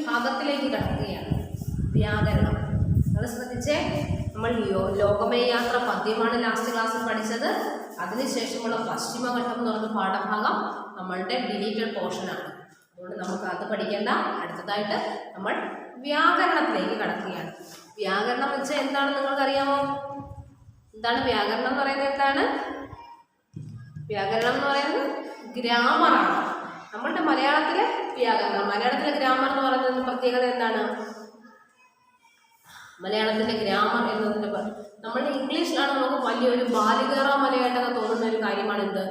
ഭാഗത്തിലേക്ക് കടക്കുകയാണ്. വ്യാകരണം. നിങ്ങൾ ശ്രദ്ധിച്ചേ, നമ്മൾ ലോകമേയാത്ര പദ്യമാണ് ലാസ്റ്റ് ക്ലാസ്സിൽ പഠിച്ചത്. അതിനുശേഷമുള്ള പശ്ചിമഘട്ടം എന്ന് പറയുന്ന പാഠഭാഗം നമ്മളുടെ ഡിലീറ്റഡ് പോർഷനാണ്. അതുകൊണ്ട് നമുക്ക് അത് പഠിക്കേണ്ട. അടുത്തതായിട്ട് നമ്മൾ വ്യാകരണത്തിലേക്ക് കടക്കുകയാണ്. വ്യാകരണം വെച്ചാൽ എന്താണെന്ന് നിങ്ങൾക്കറിയാമോ? എന്താണ് വ്യാകരണം എന്ന് പറയുന്നത്? എന്താണ് വ്യാകരണം എന്ന് പറയുന്നത്? ഗ്രാമറാണ്. നമ്മളുടെ മലയാളത്തിലെ വ്യാകരണം, മലയാളത്തിലെ ഗ്രാമർ എന്ന് പറയുന്നതിൻ്റെ പ്രത്യേകത എന്താണ്? മലയാളത്തിൻ്റെ ഗ്രാമർ എന്നതിൻ്റെ നമ്മളുടെ ഇംഗ്ലീഷിലാണ് നമുക്ക് വലിയൊരു ബാലികേറ മലയായിട്ടൊക്കെ തോന്നുന്ന ഒരു കാര്യമാണ് എന്ത്?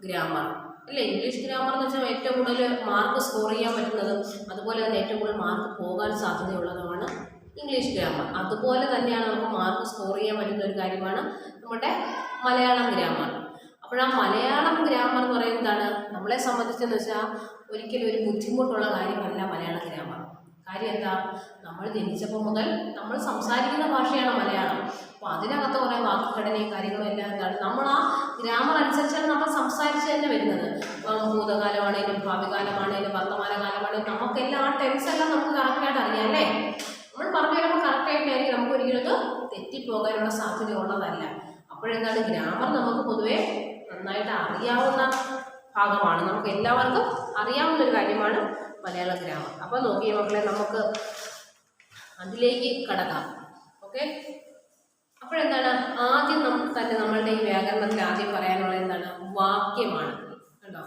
ഗ്രാമർ അല്ലേ? ഇംഗ്ലീഷ് ഗ്രാമർ എന്ന് വെച്ചാൽ ഏറ്റവും കൂടുതൽ മാർക്ക് സ്കോർ ചെയ്യാൻ പറ്റുന്നതും അതുപോലെ തന്നെ ഏറ്റവും കൂടുതൽ മാർക്ക് പോകാൻ സാധ്യതയുള്ളതുമാണ് ഇംഗ്ലീഷ് ഗ്രാമർ. അതുപോലെ തന്നെയാണ് നമുക്ക് മാർക്ക് സ്കോർ ചെയ്യാൻ പറ്റുന്ന ഒരു കാര്യമാണ് നമ്മുടെ മലയാളം ഗ്രാമർ. അപ്പോൾ ആ മലയാളം ഗ്രാമർ എന്ന് പറയുന്നതാണ് നമ്മളെ സംബന്ധിച്ചെന്ന് വെച്ചാൽ ഒരിക്കലും ഒരു ബുദ്ധിമുട്ടുള്ള കാര്യമല്ല മലയാളം ഗ്രാമർ. കാര്യം എന്താ? നമ്മൾ ജനിച്ചപ്പോൾ മുതൽ നമ്മൾ സംസാരിക്കുന്ന ഭാഷയാണ് മലയാളം. അപ്പോൾ അതിനകത്ത് കുറേ വാക്കുഘടനയും കാര്യങ്ങളും എല്ലാം എന്താണ് നമ്മൾ ആ ഗ്രാമർ അനുസരിച്ചാണ് നമ്മൾ സംസാരിച്ച് തന്നെ വരുന്നത്. ഭൂതകാലമാണേലും ഭാവികാലമാണേലും വർത്തമാനകാലമാണേലും നമുക്കെല്ലാം ആ ടെൻസ് എല്ലാം നമുക്ക് കറക്റ്റായിട്ട് അറിയാം അല്ലേ? നമ്മൾ പറഞ്ഞു വരുമ്പോൾ കറക്റ്റായിട്ടായിരിക്കും, നമുക്ക് ഒരിക്കലും അത് തെറ്റിപ്പോകാനുള്ള സാധ്യത ഉള്ളതല്ല. അപ്പോഴെന്താണ് ഗ്രാമർ നമുക്ക് പൊതുവെ നന്നായിട്ട് അറിയാവുന്ന ഭാഗമാണ്. നമുക്ക് എല്ലാവർക്കും അറിയാവുന്നൊരു കാര്യമാണ് മലയാള ഗ്രാമർ. അപ്പോൾ നോക്കിയ മക്കളെ, നമുക്ക് അതിലേക്ക് കടക്കാം. ഓക്കെ, അപ്പോഴെന്താണ് ആദ്യം തന്നെ നമ്മളുടെ ഈ വ്യാകരണത്തിൽ ആദ്യം പറയാനുള്ളത് എന്താണ്? വാക്യമാണ്. കണ്ടോ?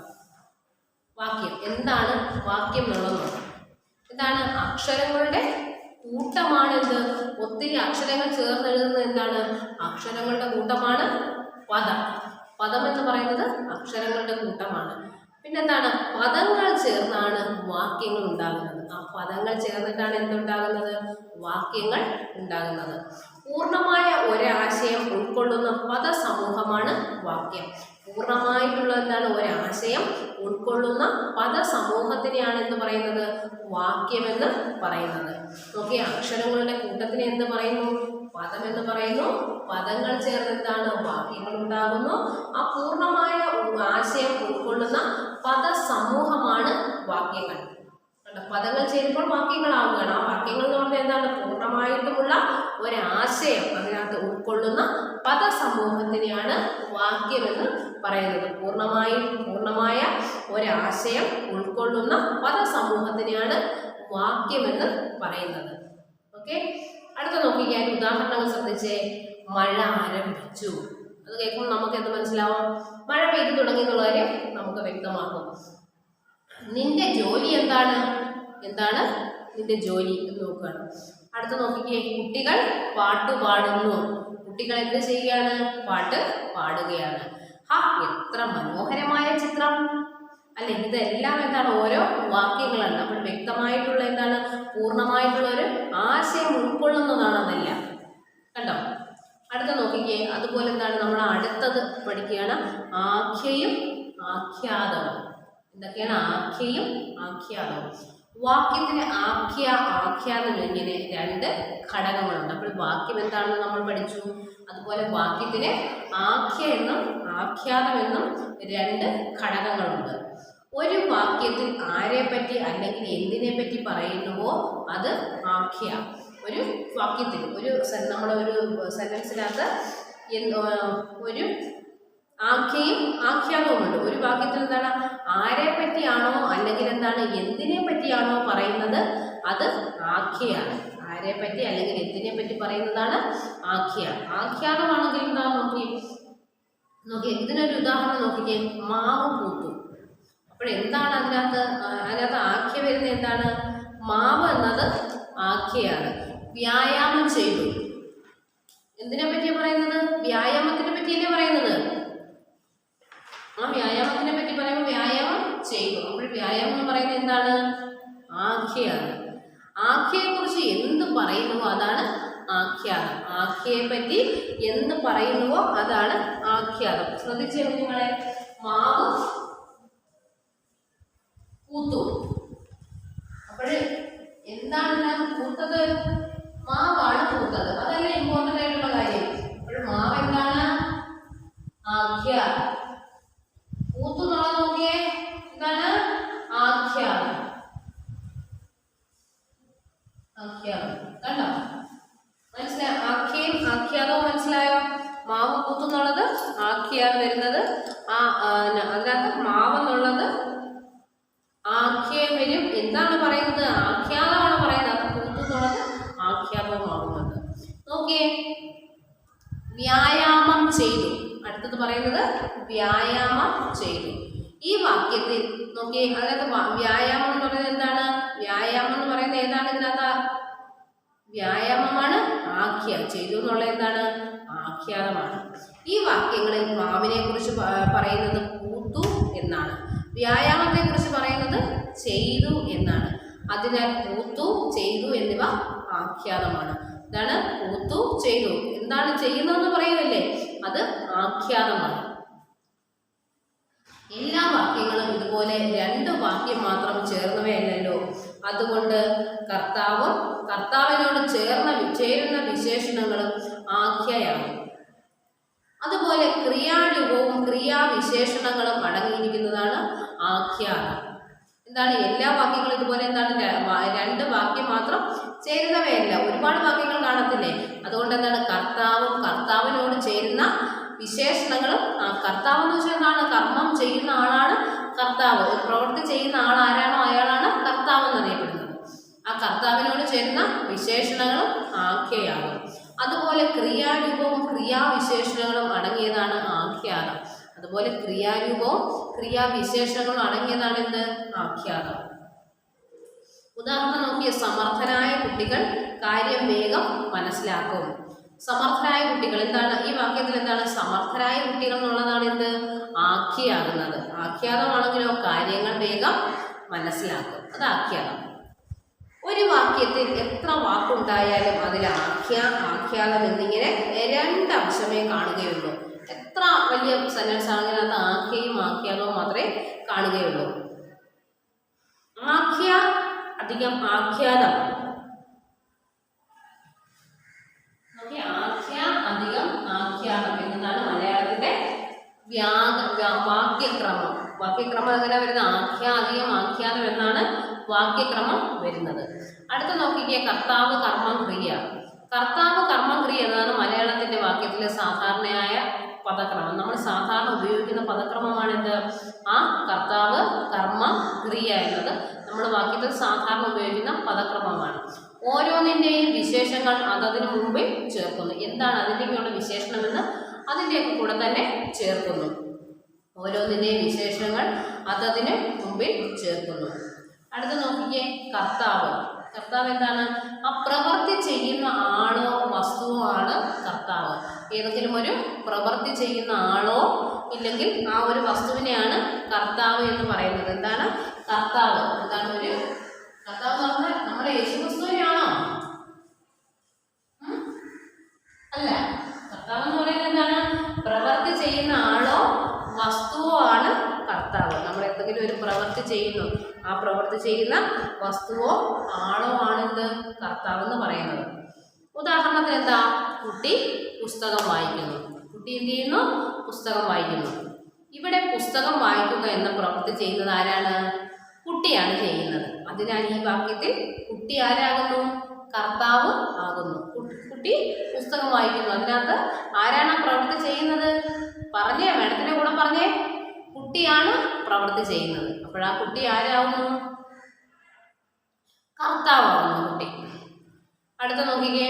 വാക്യം എന്താണ്? വാക്യം എന്നുള്ളത് നോക്കാം. എന്താണ്? അക്ഷരങ്ങളുടെ കൂട്ടമാണ് എന്ത്? ഒത്തിരി അക്ഷരങ്ങൾ ചേർന്നെഴുതുന്നത് എന്താണ്? അക്ഷരങ്ങളുടെ കൂട്ടമാണ് പദം. പദം എന്ന് പറയുന്നത് അക്ഷരങ്ങളുടെ കൂട്ടമാണ്. പിന്നെന്താണ്? പദങ്ങൾ ചേർന്നാണ് വാക്യങ്ങൾ ഉണ്ടാകുന്നത്. ആ പദങ്ങൾ ചേർന്നിട്ടാണ് എന്തുണ്ടാകുന്നത്? വാക്യങ്ങൾ ഉണ്ടാകുന്നത്. പൂർണ്ണമായ ഒരാശയം ഉൾക്കൊള്ളുന്ന പദസമൂഹമാണ് വാക്യം. പൂർണ്ണമായിട്ടുള്ള എന്താണ്? ഒരാശയം ഉൾക്കൊള്ളുന്ന പദസമൂഹത്തിനെയാണ് എന്ത് പറയുന്നത്? വാക്യമെന്ന് പറയുന്നത്. നോക്കി, അക്ഷരങ്ങളുടെ കൂട്ടത്തിനെ എന്ത് പറയുന്നു? പദം എന്ന് പറയുന്നു. പദങ്ങൾ ചേർന്നെന്താണ്? വാക്യങ്ങൾ ഉണ്ടാകുന്നു. ആ പൂർണ്ണമായ ആശയം ഉൾക്കൊള്ളുന്ന പദസമൂഹമാണ് വാക്യങ്ങൾ. പദങ്ങൾ ചേരുമ്പോൾ വാക്യങ്ങളാവുകയാണ്. ആ വാക്യങ്ങൾ എന്ന് പറഞ്ഞാൽ എന്താണ്? പൂർണ്ണമായിട്ടുമുള്ള ഒരാശയം അതിനകത്ത് ഉൾക്കൊള്ളുന്ന പദസമൂഹത്തിനെയാണ് വാക്യമെന്ന് പറയുന്നത്. പൂർണ്ണമായ ഒരാശയം ഉൾക്കൊള്ളുന്ന പദസമൂഹത്തിനെയാണ് വാക്യമെന്ന് പറയുന്നത്. ഓക്കെ, അടുത്ത നോക്കിക്കാൻ ഉദാഹരണങ്ങൾ ശ്രദ്ധിച്ചേ. മഴ ആരംഭിച്ചു. അത് കേൾക്കുമ്പോൾ നമുക്ക് എന്ത് മനസ്സിലാവും? മഴ പെയ്തു തുടങ്ങി എന്നുള്ള കാര്യം നമുക്ക് വ്യക്തമാകും. നിന്റെ ജോലി എന്താണ്? എന്താണ് നിന്റെ ജോലി എന്ന് നോക്കുകയാണ്. അടുത്ത നോക്കിക്കേ, കുട്ടികൾ പാട്ട് പാടുന്നു. കുട്ടികൾ എന്ത് ചെയ്യുകയാണ്? പാട്ട് പാടുകയാണ്. ഹാ, എത്ര മനോഹരമായ ചിത്രം അല്ലെ? ഇതെല്ലാം എന്താണ്? ഓരോ വാക്യങ്ങളാണ്. അപ്പോൾ വ്യക്തമായിട്ടുള്ള എന്താണ്? പൂർണ്ണമായിട്ടുള്ള ഒരു ആശയം ഉൾക്കൊള്ളുന്നതാണ് അതെല്ലാം. കണ്ടോ? അടുത്ത നോക്കിക്കേ, അതുപോലെ എന്താണ്? നമ്മൾ അടുത്തത് പഠിക്കുകയാണ് ആഖ്യയും ആഖ്യാതവും. എന്തൊക്കെയാണ് ആഖ്യയും ആഖ്യാതവും? വാക്യത്തിന് ആഖ്യാതം എന്നിങ്ങനെ രണ്ട് ഘടകങ്ങളുണ്ട്. അപ്പോൾ വാക്യം എന്താണെന്ന് നമ്മൾ പഠിച്ചു. അതുപോലെ വാക്യത്തിന് ആഖ്യ എന്നും ആഖ്യാതം എന്നും രണ്ട് ഘടകങ്ങളുണ്ട്. ഒരു വാക്യത്തിൽ ആരെപ്പറ്റി അല്ലെങ്കിൽ എന്തിനെ പറ്റി പറയുന്നുവോ അത് ആഖ്യ. ഒരു വാക്യത്തിൽ നമ്മുടെ ഒരു സെന്റൻസിനകത്ത് ഒരു ആഖ്യയും ആഖ്യാതവുമുണ്ട്. ഒരു വാക്യത്തിൽ എന്താണ്? ആരെ പറ്റിയാണോ അല്ലെങ്കിൽ എന്താണ് എന്തിനെ പറ്റിയാണോ പറയുന്നത് അത് ആഖ്യയാണ്. ആരെ പറ്റി അല്ലെങ്കിൽ എന്തിനെ പറ്റി പറയുന്നതാണ് ആഖ്യ. ആഖ്യാതമാണെങ്കിൽ എന്താ? നോക്കി ഇതിനൊരു ഉദാഹരണം നോക്കിക്കേ. മാവ് പൂത്തു. അപ്പോഴെന്താണ് അതിനകത്ത് ആഖ്യ വരുന്നത്? എന്താണ്? മാവ് എന്നത് ആഖ്യയാണ്. വ്യായാമം ചെയ്തു. എന്തിനെ പറ്റിയാണ് പറയുന്നത്? വ്യായാമത്തിനെ പറ്റിയല്ലേ പറയുന്നത്. ആ വ്യായാമത്തിനെ പറ്റി പറയുമ്പോൾ വ്യായാമം ചെയ്തു. അപ്പോൾ വ്യായാമം എന്ന് പറയുന്നത് എന്താണ്? ആഖ്യയാണ്. ആഖ്യയെക്കുറിച്ച് എന്ത് പറയുന്നുവോ അതാണ് ആഖ്യാതം. ആഖ്യയെ പറ്റി എന്ത് പറയുന്നുവോ അതാണ് ആഖ്യാതം. ശ്രദ്ധിച്ചേ കുഞ്ഞുങ്ങളെ, മാവ് പൂത്തു. അപ്പോൾ എന്താണ് പൂത്തത്? മാവാണ് പൂത്തത്. അതല്ലേ ഇമ്പോർട്ടൻ്റ് ആയിട്ടുള്ള കാര്യം. അപ്പോൾ മാവ് എന്താണ്? ആഖ്യ. പൂത്തു നോക്കിയേ, എന്താണ്? ആഖ്യാതം. ആഖ്യാതം. കണ്ടോ? മനസ്സിലായോ? ആഖ്യയും ആഖ്യാതവും മനസ്സിലായോ? മാവ് പൂത്തുന്നുള്ളത് ആഖ്യാണ് വരുന്നത്. അതിനകത്ത് മാവെന്നുള്ളത് ആഖ്യം വരും. എന്താണ് പറയുന്നത്? ആഖ്യാതമാണ് പറയുന്നത്. അത് പൂത്തുന്നുള്ളത് ആഖ്യാതവുമാകുന്നത്. നോക്കിയേ, വ്യായാമം ചെയ്തു. അടുത്തത് പറയുന്നത് വ്യായാമം ചെയ്തു. ഈ വാക്യത്തിൽ നോക്കിയേ, അതിനകത്ത് വ്യായാമം എന്ന് പറയുന്നത് എന്താണ്? വ്യായാമം എന്ന് പറയുന്നത് ഏതാണ്? ഇതിനകത്ത് വ്യായാമമാണ്. ആഖ്യ ചെയ്തു എന്നുള്ള എന്താണ്? ആഖ്യാതമാണ്. ഈ വാക്യങ്ങളിൽ മാവിനെ കുറിച്ച് പറയുന്നത് പൂത്തു എന്നാണ്, വ്യായാമത്തെ കുറിച്ച് പറയുന്നത് ചെയ്തു എന്നാണ്. അതിനാൽ പൂത്തു ചെയ്തു എന്നിവ ആഖ്യാതമാണ്. ഇതാണ് പൂത്തു ചെയ്തു. എന്താണ് ചെയ്യുന്നതെന്ന് പറയുമല്ലേ, അത് ആഖ്യാതമാണ്. എല്ലാ വാക്യങ്ങളും ഇതുപോലെ 2 വാക്യം മാത്രം ചേർന്നവയല്ലല്ലോ. അതുകൊണ്ട് കർത്താവും കർത്താവിനോട് ചേരുന്ന വിശേഷണങ്ങളും ആഖ്യയാണ്. അതുപോലെ ക്രിയാരൂപവും ക്രിയാവിശേഷണങ്ങളും അടങ്ങിയിരിക്കുന്നതാണ് ആഖ്യാതം. എന്താണ്? എല്ലാ വാക്യങ്ങളും ഇതുപോലെ എന്താണ്? 2 വാക്യം മാത്രം ചേരുന്നവയല്ല, ഒരുപാട് വാക്യങ്ങൾ കാണത്തില്ലേ. അതുകൊണ്ട് എന്താണ്? കർത്താവും കർത്താവിനോട് ചേരുന്ന വിശേഷണങ്ങളും. കർത്താവ് എന്ന് വെച്ചാൽ എന്താണ്? കർമ്മം ചെയ്യുന്ന ആളാണ് കർത്താവ്. ഒരു പ്രവൃത്തി ചെയ്യുന്ന ആൾ ആരാണോ അയാളാണ് കർത്താവ് എന്നറിയപ്പെടുന്നത്. ആ കർത്താവിനോട് ചേരുന്ന വിശേഷണങ്ങളും ആഖ്യയാകും. അതുപോലെ ക്രിയാരൂപവും ക്രിയാവിശേഷണങ്ങളും അടങ്ങിയതാണ് ആഖ്യാതം. അതുപോലെ ക്രിയാരൂപവും ക്രിയാവിശേഷണങ്ങളും അടങ്ങിയതാണ് എന്ത്? ആഖ്യാതം. ഉദാഹരണം നോക്കിയ, സമർത്ഥരായ കുട്ടികൾ കാര്യം വേഗം മനസ്സിലാക്കും. സമർത്ഥരായ കുട്ടികൾ എന്താണ്? ഈ വാക്യത്തിൽ എന്താണ്? സമർത്ഥരായ കുട്ടികൾ എന്നുള്ളതാണ് എന്ത്? ആഖ്യയാകുന്നത്. ആഖ്യാതമാണെങ്കിലോ കാര്യങ്ങൾ വേഗം മനസ്സിലാക്കും, അത് ആഖ്യാതം. ഒരു വാക്യത്തിൽ എത്ര വാക്കുണ്ടായാലും അതിൽ ആഖ്യാതം എന്നിങ്ങനെ 2 അംശമേ കാണുകയുള്ളൂ. എത്ര വലിയ സെന്റൻസ് ആണെങ്കിലും അത് ആഖ്യയും ആഖ്യാതവും മാത്രമേ കാണുകയുള്ളൂ. ആഖ്യ അധികം ആഖ്യാതം. ആഖ്യ അധികം ആഖ്യാതം എന്നതാണ് മലയാളത്തിന്റെ വാക്യക്രമം. വാക്യക്രമം എങ്ങനെ വരുന്നത്? ആഖ്യ അധികം ആഖ്യാതം എന്നാണ് വാക്യക്രമം വരുന്നത്. അടുത്ത നോക്കിക്കേ, കർത്താവ് കർമ്മം ക്രിയ. കർത്താവ് കർമ്മം ക്രിയ എന്നതാണ് മലയാളത്തിന്റെ വാക്യത്തിലെ സാധാരണയായ പദക്രമം. നമ്മൾ സാധാരണ ഉപയോഗിക്കുന്ന പദക്രമമാണിത്. ആ കർത്താവ് കർമ്മം ക്രിയ എന്നത് നമ്മൾ വാക്യത്തിൽ സാധാരണ ഉപയോഗിക്കുന്ന പദക്രമമാണ്. ഓരോന്നിൻ്റെയും വിശേഷങ്ങൾ അതതിനു മുമ്പിൽ ചേർക്കുന്നു. എന്താണ് അതിൻ്റെയൊക്കെയുള്ള വിശേഷണമെന്ന് അതിൻ്റെയൊക്കെ കൂടെ തന്നെ ചേർക്കുന്നു. ഓരോന്നിൻ്റെയും വിശേഷങ്ങൾ അതതിന് മുമ്പിൽ ചേർക്കുന്നു. അടുത്ത നോക്കിക്കേ, കർത്താവ്. കർത്താവ് എന്താണ്? ആ പ്രവൃത്തി ചെയ്യുന്ന ആളോ വസ്തുവോ ആണ് കർത്താവ്. ഏതെങ്കിലും ഒരു പ്രവൃത്തി ചെയ്യുന്ന ആളോ ഇല്ലെങ്കിൽ ആ ഒരു വസ്തുവിനെയാണ് കർത്താവ് എന്ന് പറയുന്നത്. എന്താണ് കർത്താവ്? എന്താണ് ഒരു കർത്താവ് എന്ന് പറഞ്ഞാൽ നമ്മുടെ യേശുക്രിസ്തുവിനെയാണോ? അല്ല. കർത്താവ് എന്ന് പറയുന്നത് എന്താണ്? പ്രവൃത്തി ചെയ്യുന്ന ആളോ വസ്തുവോ ആണ് കർത്താവ്. നമ്മൾ എന്തെങ്കിലും ഒരു പ്രവൃത്തി ചെയ്യുന്നു, ആ പ്രവൃത്തി ചെയ്യുന്ന വസ്തുവോ ആളോ ആണെന്ത്? കർത്താവ് എന്ന് പറയുന്നത്. ഉദാഹരണത്തിന് എന്താ? കുട്ടി പുസ്തകം വായിക്കുന്നു. കുട്ടി എന്ത് ചെയ്യുന്നു? പുസ്തകം വായിക്കുന്നു. ഇവിടെ പുസ്തകം വായിക്കുക എന്ന പ്രവൃത്തി ചെയ്യുന്നത് ആരാണ്? കുട്ടിയാണ് ചെയ്യുന്നത്. അതിനാൽ ഈ വാക്യത്തിൽ കുട്ടി ആരാകുന്നു? കർത്താവ് ആകുന്നു. കുട്ടി പുസ്തകം വായിക്കുന്നു. അതിനകത്ത് ആരാണ് പ്രവൃത്തി ചെയ്യുന്നത്? പറഞ്ഞേ, മേഡത്തിൻ്റെ കൂടെ പറഞ്ഞേ. കുട്ടിയാണ് പ്രവൃത്തി ചെയ്യുന്നത്. അപ്പോൾ ആ കുട്ടി ആരാകുന്നു? കർത്താവാകുന്നു കുട്ടി. അടുത്ത നോക്കിക്കേ,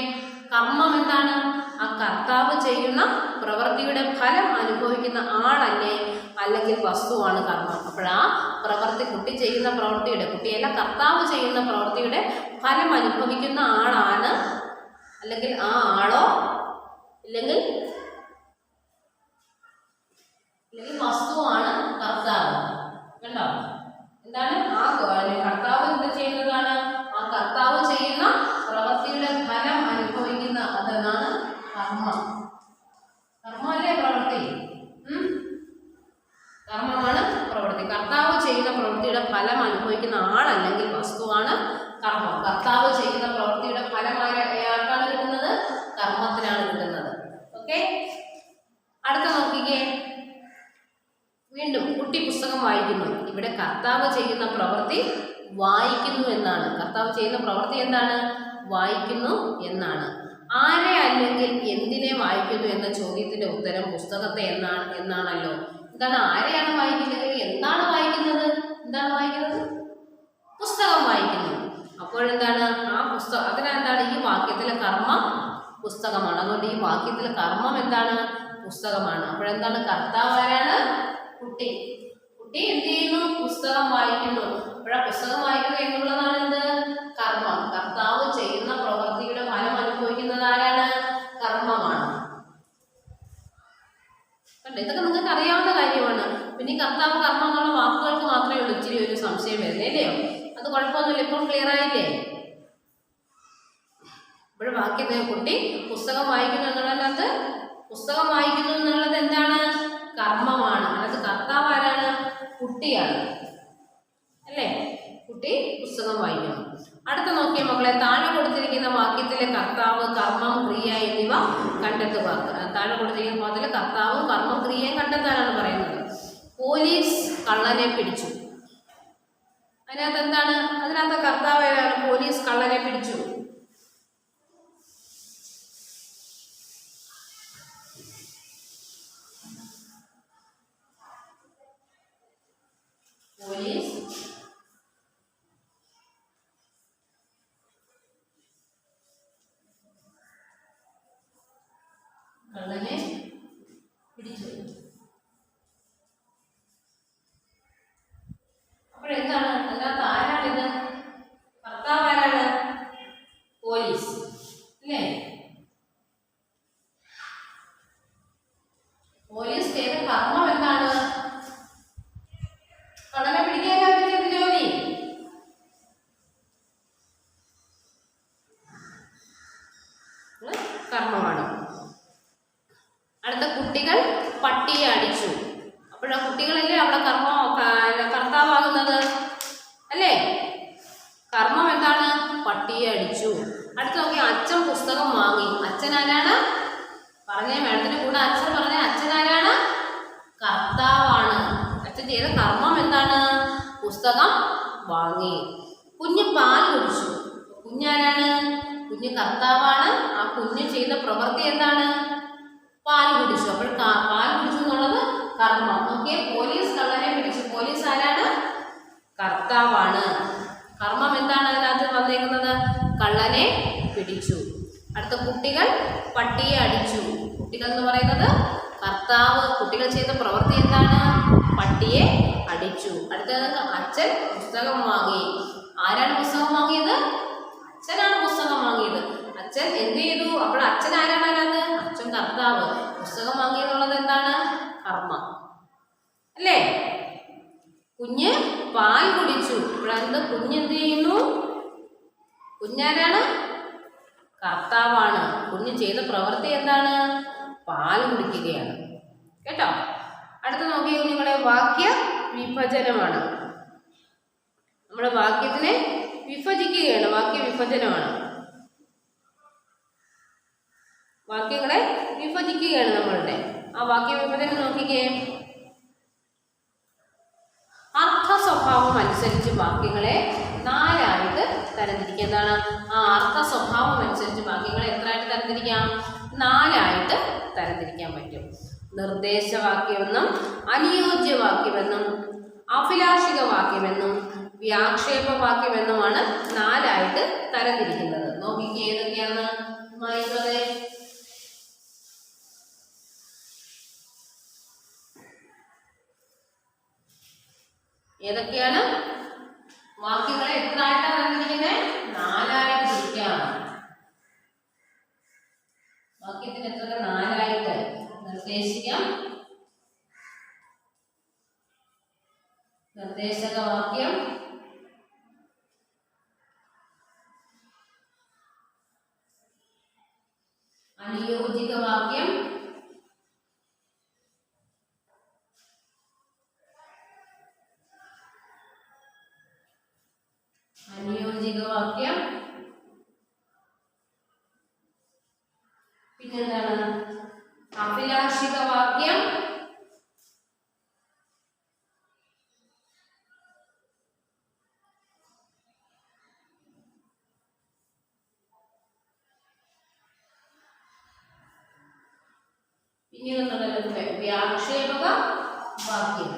കർമ്മം എന്താണ്? ആ കർത്താവ് ചെയ്യുന്ന പ്രവൃത്തിയുടെ ഫലം അനുഭവിക്കുന്ന ആളല്ലേ അല്ലെങ്കിൽ വസ്തുവാണ് കർമ്മം. അപ്പോഴാ പ്രവൃത്തി, കുട്ടി ചെയ്യുന്ന പ്രവൃത്തിയുടെ, കുട്ടിയല്ല കർത്താവ് ചെയ്യുന്ന പ്രവൃത്തിയുടെ ഫലം അനുഭവിക്കുന്ന ആളാണ് അല്ലെങ്കിൽ ആ ആളോ ഇല്ലെങ്കിൽ വസ്തുവാണ് കർത്താവ്. കണ്ടോ? എന്താണ്? ആ കർത്താവ് എന്ത് ചെയ്യുന്നതാണ്? ആ കർത്താവ് ചെയ്യുന്ന പ്രവൃത്തിയുടെ ഫലം അനുഭവിക്കുന്ന അതെന്നാണ് കർമ്മം. കർമ്മമല്ലേ പ്രവൃത്തി? കർമ്മമാണ് പ്രവൃത്തി. കർത്താവ് ചെയ്യുന്ന പ്രവൃത്തിയുടെ ഫലം അനുഭവിക്കുന്ന ആളല്ലെങ്കിൽ വസ്തുവാണ് കർമ്മം. കർത്താവ് ചെയ്യുന്ന പ്രവൃത്തിയുടെ ഫലം ആർക്കാണ് കിട്ടുന്നത്? കർമ്മത്തിനാണ് കിട്ടുന്നത്. ഓക്കെ. അടുത്ത നോക്കിക്കേ, വീണ്ടും കുട്ടി പുസ്തകം വായിക്കുന്നു. ഇവിടെ കർത്താവ് ചെയ്യുന്ന പ്രവൃത്തി വായിക്കുന്നു എന്നാണ്. കർത്താവ് ചെയ്യുന്ന പ്രവൃത്തി എന്താണ്? വായിക്കുന്നു എന്നാണ്. ആരെ അല്ലെങ്കിൽ എന്തിനെ വായിക്കുന്നു എന്ന ചോദ്യത്തിന്റെ ഉത്തരം പുസ്തകത്തെ എന്നാണല്ലോ. എന്താണ് ആരെയാണ് വായിക്കുന്നത്, എന്താണ് വായിക്കുന്നത്, എന്താണ് വായിക്കുന്നത്? പുസ്തകം വായിക്കുന്നു. അപ്പോഴെന്താണ് ആ പുസ്തകം, അതിനെന്താണ് ഈ വാക്യത്തിലെ കർമ്മം പുസ്തകമാണ്. അതുകൊണ്ട് ഈ വാക്യത്തിലെ കർമ്മം എന്താണ്? പുസ്തകമാണ്. അപ്പോഴെന്താണ് കർത്താവ് ആരാണ്? കുട്ടി. കുട്ടി എന്ത് ചെയ്യുന്നു? പുസ്തകം വായിക്കുന്നു. അപ്പോഴാ പുസ്തകം വായിക്കുക എന്നുള്ളതാണ് എന്ത്? കർമ്മം. കർത്താവ് ചെയ്യുന്ന പ്രവൃത്തിയുടെ ഫലം അനുഭവിക്കുന്നത് ആരാണ്? കർമ്മമാണ്. ഇതൊക്കെ നിങ്ങൾക്ക് അറിയാവുന്ന കാര്യമാണ്. പിന്നെ കർത്താവ് കർമ്മം എന്നുള്ള വാക്കുകൾക്ക് മാത്രമേ ഉള്ളൂ ഇച്ചിരി ഒരു സംശയം വരുന്നേ, അല്ലയോ? അത് കുഴപ്പമൊന്നുമില്ല, ഇപ്പോൾ ക്ലിയർ ആയില്ലേ? ഇപ്പോൾ വാക്യത്തെ കുട്ടി പുസ്തകം വായിക്കുന്നു എന്നുള്ളതിനകത്ത് പുസ്തകം വായിക്കുന്നു എന്നുള്ളത് എന്താണ്? കർമ്മമാണ്. അതിനകത്ത് കർത്താവ് ആരാണ്? കുട്ടിയാണ്, അല്ലേ? കുട്ടി പുസ്തകം വായിക്കുന്നു. അടുത്ത നോക്കിയ മക്കളെ, താഴെ കൊടുത്തിരിക്കുന്ന വാക്യത്തിലെ കർത്താവ്, കർമ്മം, ക്രിയ എന്നിവ കണ്ടെത്തുക. താഴെ കൊടുത്തിരിക്കുന്ന വാക്യത്തിലെ കർത്താവും കർമ്മം ക്രിയയും കണ്ടെത്താനാണ് പറയുന്നത്. പോലീസ് കള്ളനെ പിടിച്ചു. അതിനകത്ത് എന്താണ്? അതിനകത്ത് കർത്താവ് ഏതാണ്? പോലീസ് കള്ളനെ പിടിച്ചു. പോലീസ് കള്ളനെ പിടിച്ചു. അപ്പോഴെന്താണ് അതിനകത്ത് ആരാണിത്? കർത്താവ് ആരാണ്? പോലീസ്, അല്ലേ? പോലീസ് ചെയ്ത കർമ്മം എന്താണ്? കള്ളനെ പിടിക്കാൻ പറ്റിയ ജോലി. കർമ്മമാണ്. അടുത്ത കുട്ടികൾ പട്ടിയെ അടിച്ചു. അപ്പോഴാ കുട്ടികളല്ലേ അവിടെ കർത്താവാകുന്നത്, അല്ലേ? കർമ്മം എന്താണ്? പട്ടിയെ അടിച്ചു. അടുത്ത നോക്കി, അച്ഛൻ പുസ്തകം വാങ്ങി. അച്ഛൻ ആരാണ്? പറഞ്ഞ മേഡത്തിന്റെ കൂടെ അച്ഛൻ പറഞ്ഞ അച്ഛൻ ആരാണ്? കർത്താവാണ്. അച്ഛൻ ചെയ്ത കർമ്മം എന്താണ്? പുസ്തകം വാങ്ങി. കുഞ്ഞ് പാൽ കുടിച്ചു. കുഞ്ഞാരാണ്? കുഞ്ഞ് കർത്താവാണ്. ആ കുഞ്ഞ് ചെയ്ത പ്രവൃത്തി എന്താണ്? പാൽ കുടിച്ചു. അപ്പോൾ പാൽ കുടിച്ചു എന്നുള്ളത് കർമ്മം. നോക്കിയേ, പോലീസ് കള്ളനെ പിടിച്ചു. പോലീസ് ആരാണ്? കർത്താവാണ്. കർമ്മം എന്താണ് അതിനകത്ത് വന്നേക്കുന്നത്? കള്ളനെ പിടിച്ചു. അടുത്ത കുട്ടികൾ പട്ടിയെ അടിച്ചു. കുട്ടികൾ എന്ന് പറയുന്നത് കർത്താവ്. കുട്ടികൾ ചെയ്ത പ്രവൃത്തി എന്താണ്? പട്ടിയെ അടിച്ചു. അടുത്തത് അച്ഛൻ പുസ്തകം വാങ്ങി. ആരാണ് പുസ്തകം വാങ്ങിയത്? അച്ഛനാണ് പുസ്തകം വാങ്ങിയത്. അച്ഛൻ എന്ത് ചെയ്തു? അപ്പോൾ അച്ഛൻ ആരാണ് അതിനകത്ത്? അച്ഛൻ കർത്താവ്. പുസ്തകം വാങ്ങിയെന്നുള്ളത് എന്താണ്? കർമ്മം, അല്ലേ? കുഞ്ഞ് പാൽ കുടിച്ചു. ഇപ്പോഴെന്ത്? കുഞ്ഞ് എന്ത് ചെയ്യുന്നു? കുഞ്ഞാരാണ്? കർത്താവാണ്. കുഞ്ഞ് ചെയ്ത പ്രവൃത്തി എന്താണ്? പാൽ കുടിക്കുകയാണ്. കേട്ടോ? അടുത്ത നോക്കിയ കുഞ്ഞുങ്ങളെ, വാക്യ വിഭജനമാണ്. നമ്മുടെ വാക്യത്തിനെ വിഭജിക്കുകയാണ്. വാക്യ വിഭജനമാണ്. വാക്യങ്ങളെ വിഭജിക്കുകയാണ് നമ്മളുടെ. ആ വാക്യ വിഭജനം നോക്കിക്കേ. അർത്ഥ സ്വഭാവം അനുസരിച്ച് വാക്യങ്ങളെ 4 ആയിട്ട് തരംതിരിക്കുക. എന്താണ്? ആ അർത്ഥ സ്വഭാവം അനുസരിച്ച് വാക്യങ്ങളെ എത്രയായിട്ട് തരംതിരിക്കാം? 4 ആയിട്ട് തരംതിരിക്കാൻ പറ്റും. നിർദ്ദേശവാക്യമെന്നും അനുയോജ്യവാക്യമെന്നും അഭിലാഷിക വാക്യമെന്നും വ്യാക്ഷേപവാക്യമെന്നുമാണ് 4 ആയിട്ട് തരംതിരിക്കുന്നത്. നോക്കിക്കേ ഏതൊക്കെയാണ് വായിക്കുന്നത്? ഏതൊക്കെയാണ്? വാക്യങ്ങളെ എത്ര ആയിട്ടാണ് തരംതിരിക്കുന്നത്? 4 ആയിട്ട് തിരിക്കാം. വാക്യത്തിന് എത്ര? 4 ആയിട്ട്. നിർദ്ദേശിക്കാം, നിർദ്ദേശക വാക്യം, അനുയോജിക വാക്യം, പിന്നെന്താണ്? അഭിലാഷിക വാക്യം, വ്യാക്ഷേപക വാക്യം.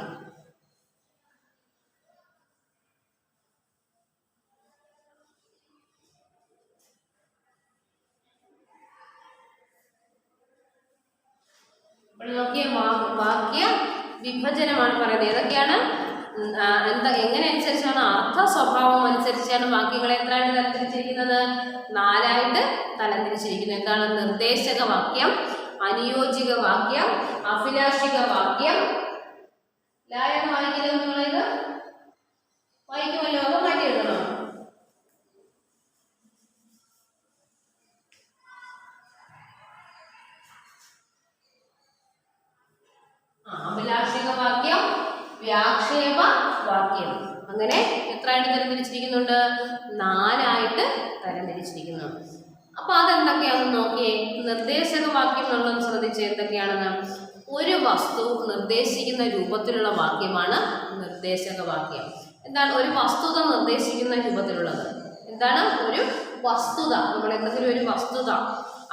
നോക്കിയ വാക്യ വിഭജനമാണ് പറയുന്നത്. ഏതൊക്കെയാണ് എങ്ങനെ അനുസരിച്ചാണ് അർത്ഥ സ്വഭാവം അനുസരിച്ചാണ് വാക്യങ്ങളെ എത്രയായിട്ട് തരംതിരിച്ചിരിക്കുന്നത്? 4 തരംതിരിച്ചിരിക്കുന്നത്. എന്താണ്? നിർദ്ദേശക വാക്യം, അനുയോജിക വാക്യം, അഭിലാഷിക വാക്യം. ലായെന്ന് വായിക്കുന്നത് നിങ്ങളിത് വായിക്കുമല്ലോ, അത് മാറ്റി എഴുതണം. അഭിലാഷിക വാക്യം, വ്യാക്ഷേപ വാക്യം. അങ്ങനെ എത്രയായിട്ട് തരംതിരിച്ചിരിക്കുന്നുണ്ട്? 4 തരംതിരിച്ചിരിക്കുന്നു. അപ്പൊ അതെന്തൊക്കെയാണെന്ന് നോക്കിയേ. നിർദ്ദേശക വാക്യം എന്നുള്ളത് ശ്രദ്ധിച്ച് എന്തൊക്കെയാണെന്ന്. ഒരു വസ്തു നിർദ്ദേശിക്കുന്ന രൂപത്തിലുള്ള വാക്യമാണ് നിർദ്ദേശക വാക്യം. എന്താണ്? ഒരു വസ്തുത നിർദ്ദേശിക്കുന്ന രൂപത്തിലുള്ളത്. എന്താണ്? ഒരു വസ്തുത, നമ്മൾ എന്തെങ്കിലും ഒരു വസ്തുത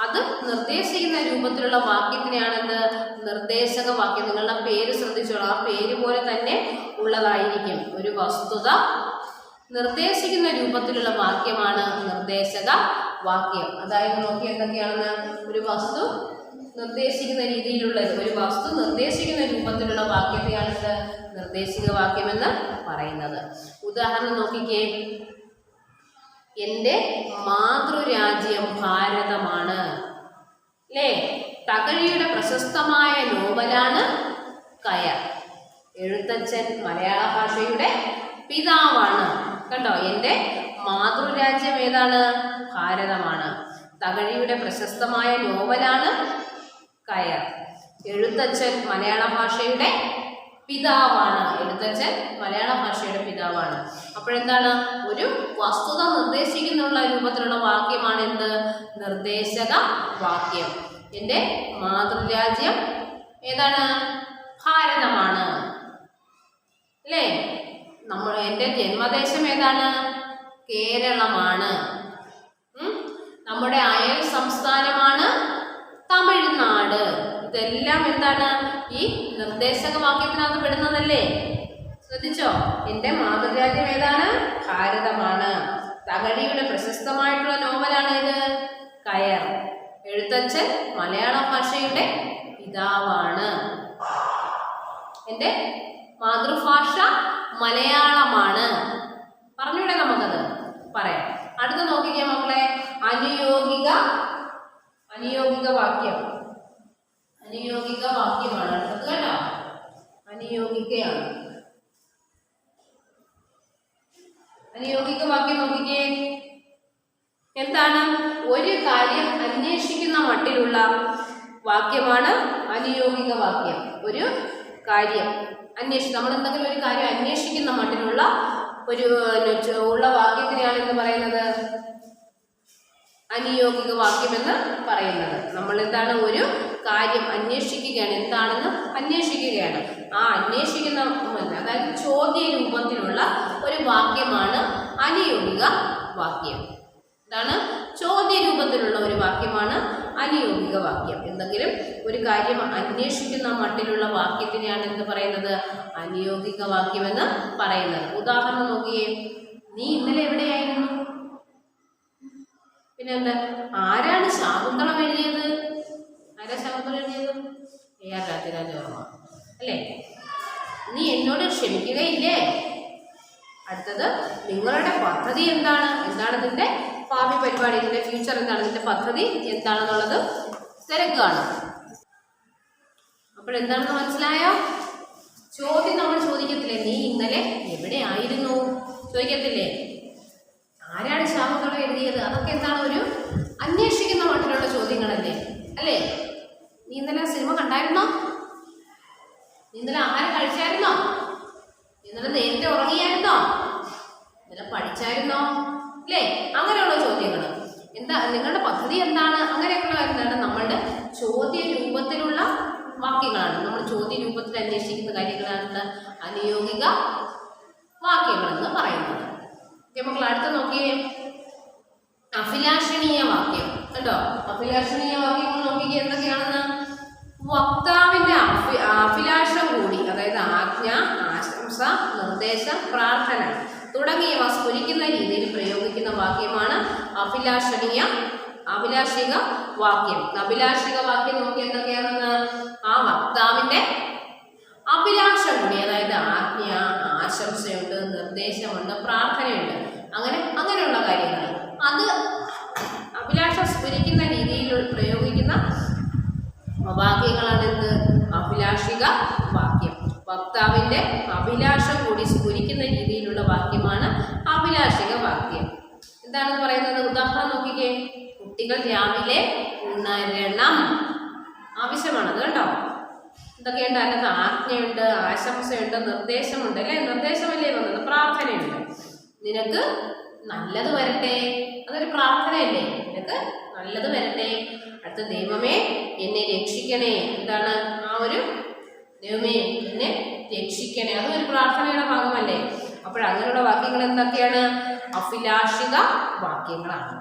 അത് നിർദ്ദേശിക്കുന്ന രൂപത്തിലുള്ള വാക്യത്തിനെയാണെന്ന് നിർദ്ദേശക വാക്യം. നിങ്ങളുടെ പേര് ശ്രദ്ധിച്ചോളാം, ആ പേര് പോലെ തന്നെ ഉള്ളതായിരിക്കും. ഒരു വസ്തുത നിർദ്ദേശിക്കുന്ന രൂപത്തിലുള്ള വാക്യമാണ് നിർദ്ദേശക വാക്യം. അതായത് നോക്കി എന്തൊക്കെയാണെന്ന്. ഒരു വസ്തു നിർദ്ദേശിക്കുന്ന രീതിയിലുള്ള, ഒരു വസ്തു നിർദ്ദേശിക്കുന്ന രൂപത്തിലുള്ള വാക്യത്തെയാണ് നിർദ്ദേശിക വാക്യമെന്ന് പറയുന്നത്. ഉദാഹരണം നോക്കിക്കേ. എൻ്റെ മാതൃരാജ്യം ഭാരതമാണ്. അല്ലേ? തകഴിയുടെ പ്രശസ്തമായ നോവലാണ് കയർ. എഴുത്തച്ഛൻ മലയാള ഭാഷയുടെ പിതാവാണ്. കണ്ടോ? എൻ്റെ മാതൃരാജ്യം ഏതാണ്? ഭാരതമാണ്. തകഴിയുടെ പ്രശസ്തമായ നോവലാണ് കയർ. എഴുത്തച്ഛൻ മലയാള ഭാഷയുടെ പിതാവാണ്. എഴുത്തച്ഛൻ മലയാള ഭാഷയുടെ പിതാവാണ്. അപ്പോഴെന്താണ്? ഒരു വസ്തുത നിർദ്ദേശിക്കുന്നുള്ള രൂപത്തിലുള്ള വാക്യമാണ് എന്ത്? നിർദ്ദേശക വാക്യം. എൻ്റെ മാതൃരാജ്യം ഏതാണ്? ഭാരതമാണ്. അല്ലേ? എൻ്റെ ജന്മദേശം ഏതാണ്? കേരളമാണ്. നമ്മുടെ അയൽ സംസ്ഥാനമാണ് തമിഴ്നാട്. ഇതെല്ലാം എന്താണ്? ഈ നിർദ്ദേശക വാക്യത്തിനകത്ത് പെടുന്നതല്ലേ? ശ്രദ്ധിച്ചോ? എൻ്റെ മാതൃരാജ്യം ഏതാണ്? ഭാരതമാണ്. തകഴിയുടെ പ്രശസ്തമായിട്ടുള്ള നോവലാണ് ഇത് കയർ. എഴുത്തച്ഛൻ മലയാള ഭാഷയുടെ പിതാവാണ്. എൻ്റെ മാതൃഭാഷ മലയാളമാണ്. പറഞ്ഞൂടെ? നമുക്കത് പറയാം. അടുത്ത നോക്കിക്കേ മക്കളെ. അനുയോഗിക വാക്യം. അനുയോഗിക വാക്യമാണ് അടുത്തത് കേട്ടോ. അനുയോഗികയാണ്. അനുയോഗിക വാക്യം നോക്കിക്കേ. എന്താണ്? ഒരു കാര്യം അന്വേഷിക്കുന്ന മട്ടിലുള്ള വാക്യമാണ് അനുയോഗിക വാക്യം. ഒരു കാര്യം നമ്മൾ എന്തെങ്കിലും ഒരു കാര്യം അന്വേഷിക്കുന്ന മട്ടിലുള്ള ഉള്ള വാക്യത്തിനെയാണ് എന്ന് പറയുന്നത് അനുയോഗിക വാക്യം എന്ന് പറയുന്നത്. നമ്മൾ എന്താണ്? ഒരു കാര്യം അന്വേഷിക്കുകയാണ്, എന്താണെന്ന് അന്വേഷിക്കുകയാണ്. ആ അന്വേഷിക്കുന്ന, അതായത് ചോദ്യ രൂപത്തിലുള്ള ഒരു വാക്യമാണ് അനുയോഗിക വാക്യം. എന്താണ്? ചോദ്യ രൂപത്തിലുള്ള ഒരു വാക്യമാണ് അനുയോഗിക വാക്യം. എന്തെങ്കിലും ഒരു കാര്യം അന്വേഷിക്കുന്ന മട്ടിലുള്ള വാക്യത്തിനെയാണ് എന്ത് പറയുന്നത്? അനുയോഗിക വാക്യമെന്ന് പറയുന്നത്. ഉദാഹരണം നോക്കിയേ. നീ ഇന്നലെ എവിടെയായിരുന്നു? പിന്നെ എന്താ? ആരാണ് ശാകുന്തളം എഴുതിയത്? ആരാ ശാകുന്തളം എഴുതിയത്? AR രാജരാജവർമ്മ അല്ലേ? നീ എന്നോട് ക്ഷമിക്കുകയില്ലേ? അടുത്തത്, നിങ്ങളുടെ പദ്ധതി എന്താണ്? എന്താണ് ഇതിൻ്റെ ഭാവി പരിപാടി? ഇതിൻ്റെ ഫ്യൂച്ചർ എന്താണ്? ഇതിൻ്റെ പദ്ധതി എന്താണെന്നുള്ളത് തിരക്കാണ്. അപ്പോഴെന്താണെന്ന് മനസ്സിലായോ? ചോദ്യം നമ്മൾ ചോദിക്കത്തില്ലേ? നീ ഇന്നലെ എവിടെയായിരുന്നു ചോദിക്കത്തില്ലേ? ആരാണ് ശാകുന്തളം എഴുതിയത്? അതൊക്കെ എന്താണ്? ഒരു അന്വേഷിക്കുന്ന മട്ടിലുള്ള ചോദ്യങ്ങളല്ലേ? അല്ലേ? നീ ഇന്നലെ സിനിമ കണ്ടായിരുന്നോ? ഇന്നലെ ആഹാരം കഴിച്ചായിരുന്നോ? ഇന്നലെ നേരത്തെ ഉറങ്ങിയായിരുന്നോ? ഇന്നലെ പഠിച്ചായിരുന്നോ? അല്ലേ? അങ്ങനെയുള്ള ചോദ്യങ്ങൾ. എന്താ നിങ്ങളുടെ പദ്ധതി എന്താണ്? അങ്ങനെയൊക്കെയുള്ള എന്താണ്? നമ്മളുടെ ചോദ്യ രൂപത്തിലുള്ള വാക്യങ്ങളാണ്. നമ്മൾ ചോദ്യ രൂപത്തിൽ അന്വേഷിക്കുന്ന കാര്യങ്ങളാണ് അനുയോഗിക വാക്യങ്ങളെന്ന് പറയുന്നത്. മക്കൾ അടുത്ത് നോക്കിയേ. അഭിലാഷണീയ വാക്യം കേട്ടോ. അഭിലാഷണീയ വാക്യങ്ങൾ നോക്കിക്കേ എന്തൊക്കെയാണെന്ന്. വക്താവിന്റെ പ്രാർത്ഥന തുടങ്ങിയവ സ്ഫുരിക്കുന്ന രീതിയിൽ പ്രയോഗിക്കുന്ന വാക്യമാണ് അഭിലാഷിക വാക്യം. അഭിലാഷിക വാക്യം നോക്കി എന്തൊക്കെയാണെന്ന് ആ വക്താവിന്റെ അഭിലാഷം കൂടി, അതായത് ആജ്ഞ, ആശംസയുണ്ട്, നിർദ്ദേശമുണ്ട്, പ്രാർത്ഥനയുണ്ട്, അങ്ങനെയുള്ള കാര്യങ്ങൾ. അത് അഭിലാഷം സ്ഫുരിക്കുന്ന രീതിയിൽ പ്രയോഗിക്കുന്ന വാക്യങ്ങളാണ് എന്ത്? അഭിലാഷിക വാക്യം. വക്താവിന്റെ അഭിലാഷം കൂടി സ്ഫുരിക്കുന്ന രീതിയിലുള്ള വാക്യമാണ് അഭിലാഷിക വാക്യം. എന്താണ് പറയുന്നത്? ഉദാഹരണം നോക്കിക്കേ. കുട്ടികൾ രാവിലെ ഉണരണം. ആവശ്യമാണത് കേട്ടോ. എന്തൊക്കെയുണ്ട്? അതിനകത്ത് ആജ്ഞയുണ്ട്, ആശംസയുണ്ട്, നിർദ്ദേശമുണ്ട് അല്ലേ? നിർദ്ദേശമല്ലേ വന്നത്? പ്രാർത്ഥനയുണ്ട്. നിനക്ക് നല്ലത് വരട്ടെ, അതൊരു പ്രാർത്ഥനയല്ലേ? നിനക്ക് നല്ലത് വരട്ടെ. അടുത്ത ദൈവമേ എന്നെ രക്ഷിക്കണേ. എന്താണ് ആ ഒരു ദൈവമേ എന്നെ രക്ഷിക്കണേ? അതും ഒരു പ്രാർത്ഥനയുടെ ഭാഗമല്ലേ? അങ്ങനെയുള്ള വാക്യങ്ങൾ എന്തൊക്കെയാണ്? അഭിലാഷിക വാക്യങ്ങളാണ്.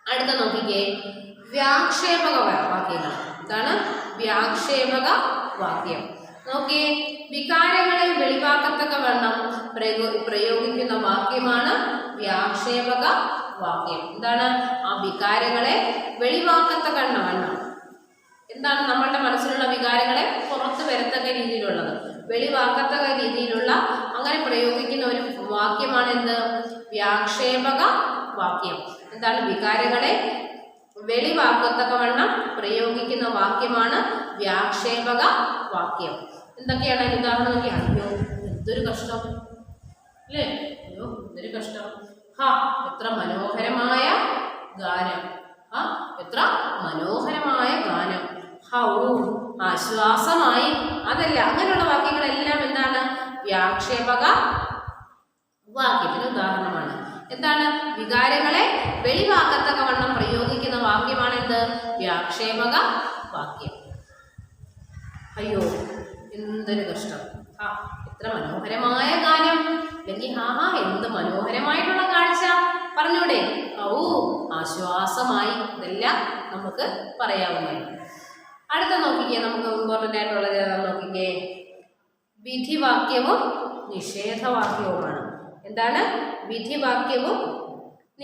അടുത്ത നോക്കിക്കേ, വ്യാക്ഷേപക വാക്യങ്ങൾ. എന്താണ് വ്യാക്ഷേപക വാക്യം? നോക്കിയേ, വികാരങ്ങളെ വെളിവാക്കത്തക്ക വണ്ണം പ്രയോഗിക്കുന്ന വാക്യമാണ് വ്യാക്ഷേപക വാക്യം. എന്താണ് ആ വികാരങ്ങളെ വെളിവാക്കത്തക്ക വണ്ണം? എന്താണ് നമ്മളുടെ മനസ്സിലുള്ള വികാരങ്ങളെ പുറത്തു വരത്തക്ക രീതിയിലുള്ളത്, വെളിവാക്കത്തക്ക രീതിയിലുള്ള അങ്ങനെ പ്രയോഗിക്കുന്ന ഒരു വാക്യമാണ് എന്ത്? വ്യാക്ഷേപക വാക്യം. എന്താണ്? വികാരങ്ങളെ വെളിവാക്കത്തക്കവണ്ണം പ്രയോഗിക്കുന്ന വാക്യമാണ് വ്യാക്ഷേപക വാക്യം. എന്തൊക്കെയാണ് അതിന് ഉദാഹരണം നോക്കി? അയ്യോ എന്തൊരു കഷ്ടം അല്ലേ? അയ്യോ എന്തൊരു കഷ്ടം. എത്ര മനോഹരമായ ഗാനം. എത്ര മനോഹരമായ ഗാനം. ആശ്വാസമായി. അതല്ല, അങ്ങനെയുള്ള വാക്യങ്ങളെല്ലാം എന്താണ്? വ്യാക്ഷേപക വാക്യത്തിന് ഉദാഹരണമാണ്. എന്താണ്? വികാരങ്ങളെ വെളിവാക്കത്തക്കവണ്ണം പ്രയോഗിക്കുന്ന വാക്യമാണ് എന്ത്? വ്യാക്ഷേപക വാക്യം. അയ്യോ എന്തൊരു കഷ്ടം. എത്ര മനോഹരമായ ഗാനം. അല്ലെങ്കിൽ എന്ത് മനോഹരമായിട്ടുള്ള കാഴ്ച. പറഞ്ഞൂടെ? ആശ്വാസമായി. ഇതെല്ലാം നമുക്ക് പറയാവുന്നതാണ്. അടുത്ത നോക്കിക്കേ, നമുക്ക് ഇമ്പോർട്ടൻ്റ് ആയിട്ടുള്ളത് നോക്കിക്കേ, വിധിവാക്യവും നിഷേധവാക്യവുമാണ്. എന്താണ്? വിധിവാക്യവും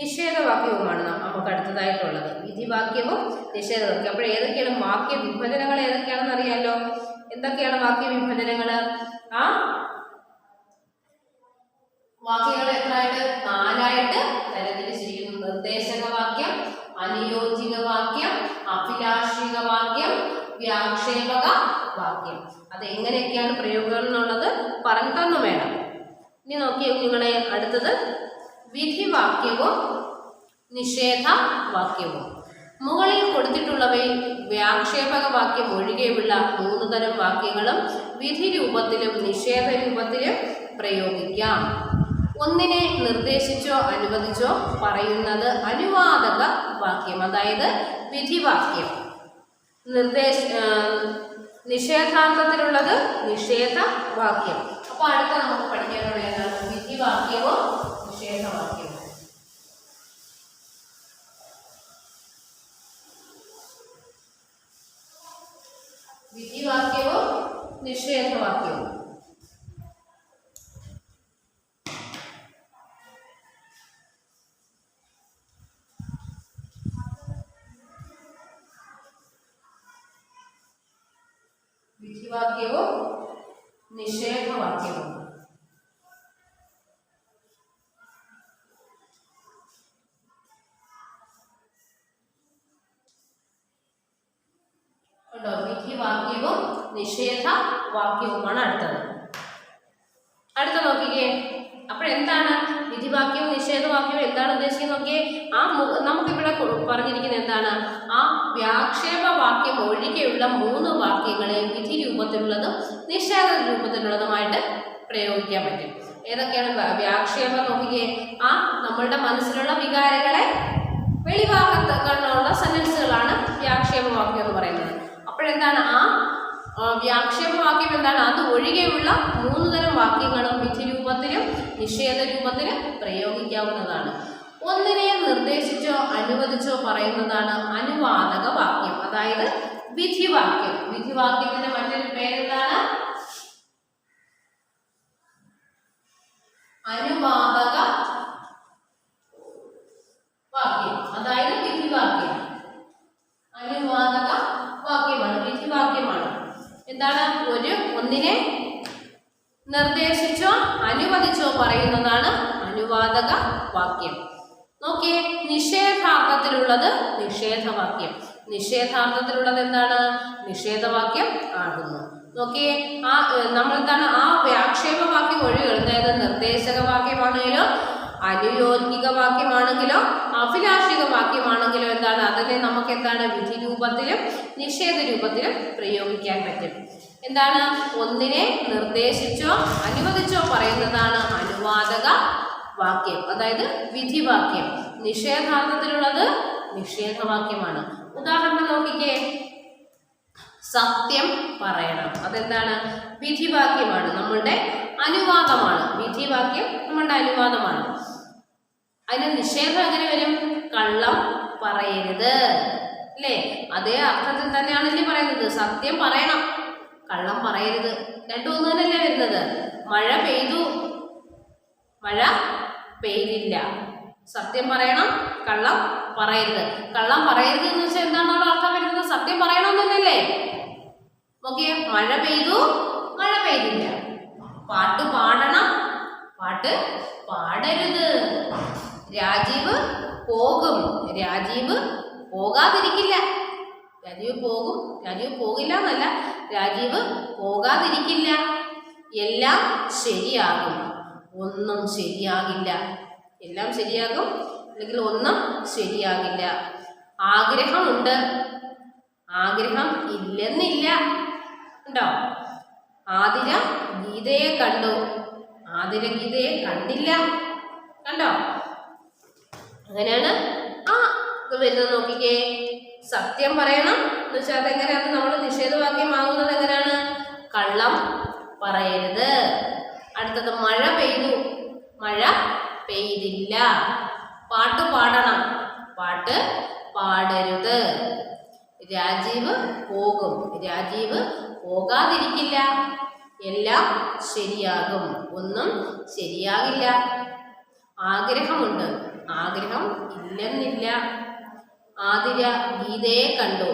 നിഷേധവാക്യവുമാണ് നമുക്ക് അടുത്തതായിട്ടുള്ളത്. വിധിവാക്യവും നിഷേധവാക്യം. അപ്പോൾ ഏതൊക്കെയാണ് വാക്യ വിഭജനങ്ങൾ? ഏതൊക്കെയാണെന്ന് അറിയാമല്ലോ. എന്തൊക്കെയാണ് വാക്യ വിഭജനങ്ങൾ? വാക്യങ്ങൾ എത്രയായിട്ട്? 4ആയിട്ട് തരംതിരിച്ചിരിക്കുന്നു. നിർദ്ദേശക വാക്യം, അനുയോജിക വാക്യം, അഭിലാഷിക വാക്യം, വ്യാക്ഷേപക വാക്യം. അത് എങ്ങനെയൊക്കെയാണ് പ്രയോഗങ്ങൾ എന്നുള്ളത് പറഞ്ഞിട്ടൊന്നും വേണം. ഇനി നോക്കിയോ നിങ്ങളെ അടുത്തത് വിധിവാക്യവും നിഷേധവാക്യവും. മുകളിൽ കൊടുത്തിട്ടുള്ളവയിൽ വ്യാക്ഷേപക വാക്യം ഒഴികെയുള്ള 3 തരം വാക്യങ്ങളും വിധി രൂപത്തിലും നിഷേധ രൂപത്തിലും പ്രയോഗിക്കാം. ഒന്നിനെ നിർദ്ദേശിച്ചോ അനുവദിച്ചോ പറയുന്നത് അനുവാദക വാക്യം, അതായത് വിധിവാക്യം. നിഷേധാർത്ഥത്തിലുള്ളത് നിഷേധവാക്യം. അപ്പോൾ അടുത്ത നമുക്ക് പഠിക്കാനുള്ള ഏതാണ്? വിധിവാക്യവും നിഷേധവാക്യവും. വിധിവാക്യവും നിഷേധവാക്യവും. വിധിവാക്യവും നിഷേധവാക്യവും. വിധിവാക്യവും നിഷേധവാക്യവുമാണ് അടുത്തത്. അടുത്ത നോക്കിക്കേ. അപ്പോഴെന്താണ് വിധിവാക്യവും നിഷേധവാക്യവും എന്താണ് ഉദ്ദേശിക്കുന്നത് നോക്കിയേ. നമുക്കിവിടെ പറഞ്ഞിരിക്കുന്നത് എന്താണ്? ആ വ്യാക്ഷേപ വാക്യം ഒഴികെയുള്ള 3 വാക്യങ്ങളെ വിധി രൂപത്തിലുള്ളതും നിഷേധ രൂപത്തിലുള്ളതുമായിട്ട് പ്രയോഗിക്കാൻ പറ്റും. ഏതൊക്കെയാണ് വ്യാക്ഷേപം നോക്കിക്കേ? നമ്മളുടെ മനസ്സിലുള്ള വികാരങ്ങളെ വെളിവാക്കത്തക്കുള്ള സെന്റൻസുകളാണ് വ്യാക്ഷേപ വാക്യം എന്ന് പറയുന്നത്. അപ്പോഴെന്താണ് വ്യാക്ഷേപവാക്യം എന്താണ്? അത് ഒഴികെയുള്ള 3 തരം വാക്യങ്ങളും വിധി രൂപത്തിലും നിഷേധ രൂപത്തിലും പ്രയോഗിക്കാവുന്നതാണ്. ഒന്നിനെ നിർദ്ദേശിച്ചോ അനുവദിച്ചോ പറയുന്നതാണ് അനുവാദക വാക്യം, അതായത് വിധിവാക്യം. വിധിവാക്യത്തിന്റെ മറ്റൊരു പേരെന്താണ്? ഒന്നിനെ നിർദ്ദേശിച്ചോ അനുവദിച്ചോ പറയുന്നതാണ് അനുവാദക വാക്യം. നോക്കിയേ, നിഷേധാർത്ഥത്തിലുള്ളത് നിഷേധവാക്യം. നിഷേധാർത്ഥത്തിലുള്ളത് എന്താണ്? നിഷേധവാക്യം ആകുന്നു. നോക്കിയേ, നമ്മൾ എന്താണ് ആ ആക്ഷേപവാക്യം ഒഴികെ, അതായത് നിർദ്ദേശക വാക്യമാണെങ്കിലോ അനുയോജിക വാക്യമാണെങ്കിലോ അഭിലാഷിക വാക്യമാണെങ്കിലോ എന്താണ് അതിനെ നമുക്ക് എന്താണ് വിധി രൂപത്തിലും നിഷേധ രൂപത്തിലും പ്രയോഗിക്കാൻ പറ്റും. എന്താണ്? ഒന്നിനെ നിർദ്ദേശിച്ചോ അനുവദിച്ചോ പറയുന്നതാണ് അനുവാദക വാക്യം, അതായത് വിധിവാക്യം. നിഷേധാർത്ഥത്തിലുള്ളത് നിഷേധവാക്യമാണ്. ഉദാഹരണം നോക്കിക്കേ, സത്യം പറയണം. അതെന്താണ്? വിധിവാക്യമാണ്, നമ്മളുടെ അനുവാദമാണ്. വിധിവാക്യം നമ്മളുടെ അനുവാദമാണ്. അതിന് നിഷേധം എങ്ങനെ വരും? കള്ളം പറയരുത്, അല്ലേ? അതേ അർത്ഥത്തിൽ തന്നെയാണല്ലേ പറയുന്നത്. സത്യം പറയണം, കള്ളം പറയരുത്, രണ്ടും ഒന്ന് തന്നെയല്ലേ വരുന്നത്. മഴ പെയ്തു, മഴ പെയ്തില്ല. സത്യം പറയണം, കള്ളം പറയരുത്. കള്ളം പറയരുത് എന്ന് വെച്ചാൽ എന്താണ് അവിടെ അർത്ഥം വരുന്നത്? സത്യം പറയണമെന്നല്ലേ? നോക്കിയേ, മഴ പെയ്തു, മഴ പെയ്തില്ല. പാട്ട് പാടണം, പാട്ട് പാടരുത്. രാജീവ് പോകും, രാജീവ് പോകാതിരിക്കില്ല. രാജീവ് പോകും, രാജീവ് പോകില്ല എന്നല്ല, രാജീവ് പോകാതിരിക്കില്ല. എല്ലാം ശരിയാകും, ഒന്നും ശരിയാകില്ല. എല്ലാം ശരിയാകും അല്ലെങ്കിൽ ഒന്നും ശരിയാകില്ല. ആഗ്രഹമുണ്ട്, ആഗ്രഹം ഇല്ലെന്നില്ല. ഉണ്ടോ? ആതിര ഗീതയെ കണ്ടു, ആതിര ഗീതയെ കണ്ടില്ല. കണ്ടോ? അങ്ങനെയാണ് ഇത് വരുന്നത്. നോക്കിക്കേ, സത്യം പറയണം എന്ന് വെച്ചാൽ അതെങ്ങനെയാണ് നമ്മൾ നിഷേധവാക്യമാകുന്നത്? എങ്ങനെയാണ്? കള്ളം പറയരുത്. അടുത്തത് മഴ പെയ്തു, മഴ പെയ്തില്ല. പാട്ട് പാടണം, പാട്ട് പാടരുത്. രാജീവ് പോകും, രാജീവ് പോകാതിരിക്കില്ല. എല്ലാം ശരിയാകും, ഒന്നും ശരിയാകില്ല. ആഗ്രഹമുണ്ട്, ആഗ്രഹം ഇല്ലെന്നില്ല. ആതിര ഗീതയെ കണ്ടു,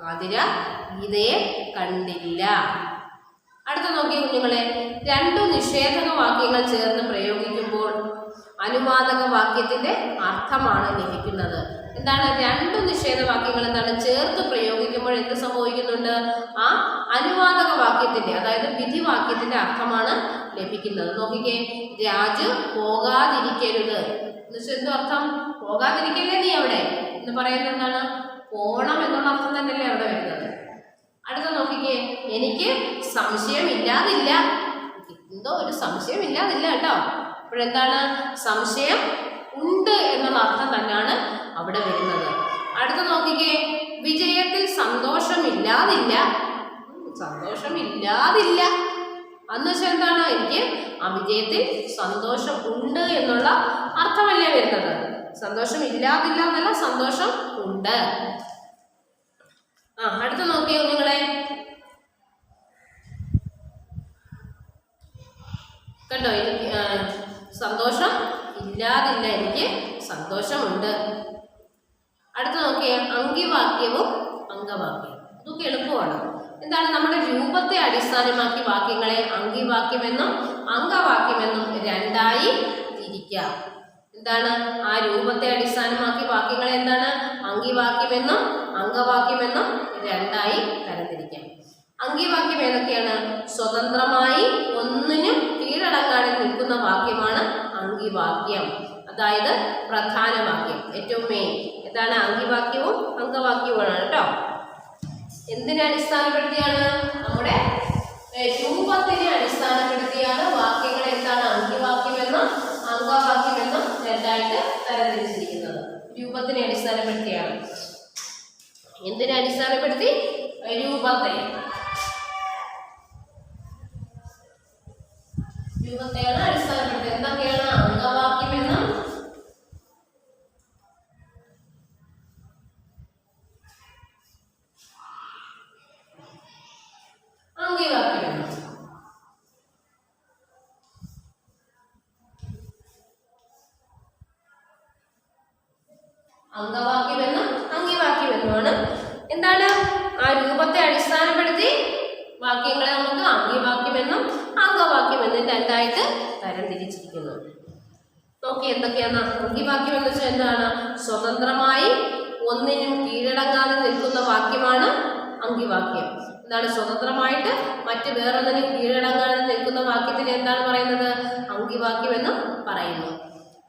ആതിര ഗീതയെ കണ്ടില്ല. അടുത്ത നോക്കിയ കുഞ്ഞുങ്ങളെ, രണ്ടു നിഷേധക വാക്യങ്ങൾ ചേർന്ന് പ്രയോഗിക്കുമ്പോൾ അനുവാദക വാക്യത്തിന്റെ അർത്ഥമാണ് ലഭിക്കുന്നത്. എന്താണ്? രണ്ടു നിഷേധവാക്യങ്ങൾ എന്താണ് ചേർത്ത് പ്രയോഗിക്കുമ്പോൾ എന്ത് സംഭവിക്കുന്നുണ്ട്? ആ അനുവാദക വാക്യത്തിന്റെ, അതായത് വിധിവാക്യത്തിന്റെ അർത്ഥമാണ് ലഭിക്കുന്നത്. നോക്കിക്കേ, രാജു പോകാതിരിക്കരുത് എന്ന് വെച്ചാൽ എന്തോ അർത്ഥം? പോകാതിരിക്കല്ലേ നീ അവിടെ എന്ന് പറയുന്നത് എന്താണ്? പോണം എന്നുള്ള അർത്ഥം തന്നെയല്ലേ അവിടെ വരുന്നത്. അടുത്ത നോക്കിക്കേ, എനിക്ക് സംശയമില്ലാതില്ല. എന്തോ ഒരു സംശയമില്ലാതില്ല കേട്ടോ. അപ്പോഴെന്താണ്? സംശയം ഉണ്ട് എന്നുള്ള അർത്ഥം തന്നെയാണ് അവിടെ വരുന്നത്. അടുത്ത നോക്കിക്കേ, വിജയത്തിൽ സന്തോഷമില്ലാതില്ല. സന്തോഷമില്ലാതില്ല അന്ന് വെച്ചാൽ എന്താണ്? എനിക്ക് ആ വിജയത്തിൽ സന്തോഷം ഉണ്ട് എന്നുള്ള അർത്ഥമല്ലേ വരുന്നത്. സന്തോഷം ഇല്ലാതില്ല എന്നല്ല, സന്തോഷം ഉണ്ട്. അടുത്ത നോക്കിയോ നിങ്ങളെ, കണ്ടോ? എനിക്ക് സന്തോഷം ഇല്ലാതില്ല, എനിക്ക് സന്തോഷമുണ്ട്. അടുത്ത നോക്കിയേ, അങ്കിവാക്യവും അംഗവാക്യവും. ഇതൊക്കെ എളുപ്പമാണ്. എന്താണ്? നമ്മുടെ രൂപത്തെ അടിസ്ഥാനമാക്കി വാക്യങ്ങളെ അങ്കിവാക്യമെന്നും അംഗവാക്യമെന്നും രണ്ടായി തിരിക്കാം. എന്താണ്? ആ രൂപത്തെ അടിസ്ഥാനമാക്കി വാക്യങ്ങളെ എന്താണ്? അങ്കിവാക്യമെന്നും അംഗവാക്യമെന്നും രണ്ടായി തരംതിരിക്കാം. അങ്കിവാക്യം ഏതൊക്കെയാണ്? സ്വതന്ത്രമായി ഒന്നിനും കീഴടങ്ങാതെ നിൽക്കുന്ന വാക്യമാണ് അങ്കിവാക്യം, അതായത് പ്രധാന വാക്യം, ഏറ്റവും മെയിൻ. എന്താണ്? അങ്കിവാക്യവും അംഗവാക്യവുമാണ് കേട്ടോ. എന്തിനെ അടിസ്ഥാനപ്പെടുത്തിയാണ്? നമ്മുടെ രൂപത്തിനെ അടിസ്ഥാനപ്പെടുത്തിയാണ് വാക്യങ്ങളെ എന്താണ് അങ്കിവാക്യമെന്നും അംഗവാക്യമെന്നും രണ്ടായിട്ട് തരംതിരിച്ചിരിക്കുന്നത്. രൂപത്തിനെ അടിസ്ഥാനപ്പെടുത്തിയാണ്. എന്തിനെ അടിസ്ഥാനപ്പെടുത്തി? രൂപത്തെയാണ് അടിസ്ഥാനപ്പെടുത്തി. എന്തൊക്കെയാണ്? അംഗവാക്യമെന്നും അങ്കിവാക്യമെന്നും. അംഗവാക്യമെന്നും അങ്കിവാക്യമെന്നുമാണ്. എന്താണ്? ആ രൂപത്തെ അടിസ്ഥാനപ്പെടുത്തി വാക്യങ്ങളെ നമുക്ക് ഒന്നിന് രണ്ടായിട്ട് തരംതിരിച്ചിരിക്കുന്നു. നോക്കി എന്തൊക്കെയാണ് അങ്കിവാക്യം എന്ന് വെച്ചാൽ എന്താണ്? സ്വതന്ത്രമായി ഒന്നിനും കീഴടങ്ങാതെ നിൽക്കുന്ന വാക്യമാണ് അങ്കിവാക്യം. എന്താണ്? സ്വതന്ത്രമായിട്ട് മറ്റ് വേറൊന്നിനും കീഴടങ്ങാതെ നിൽക്കുന്ന വാക്യത്തിന് എന്താണ് പറയുന്നത്? അങ്കിവാക്യം എന്ന് പറയുന്നു.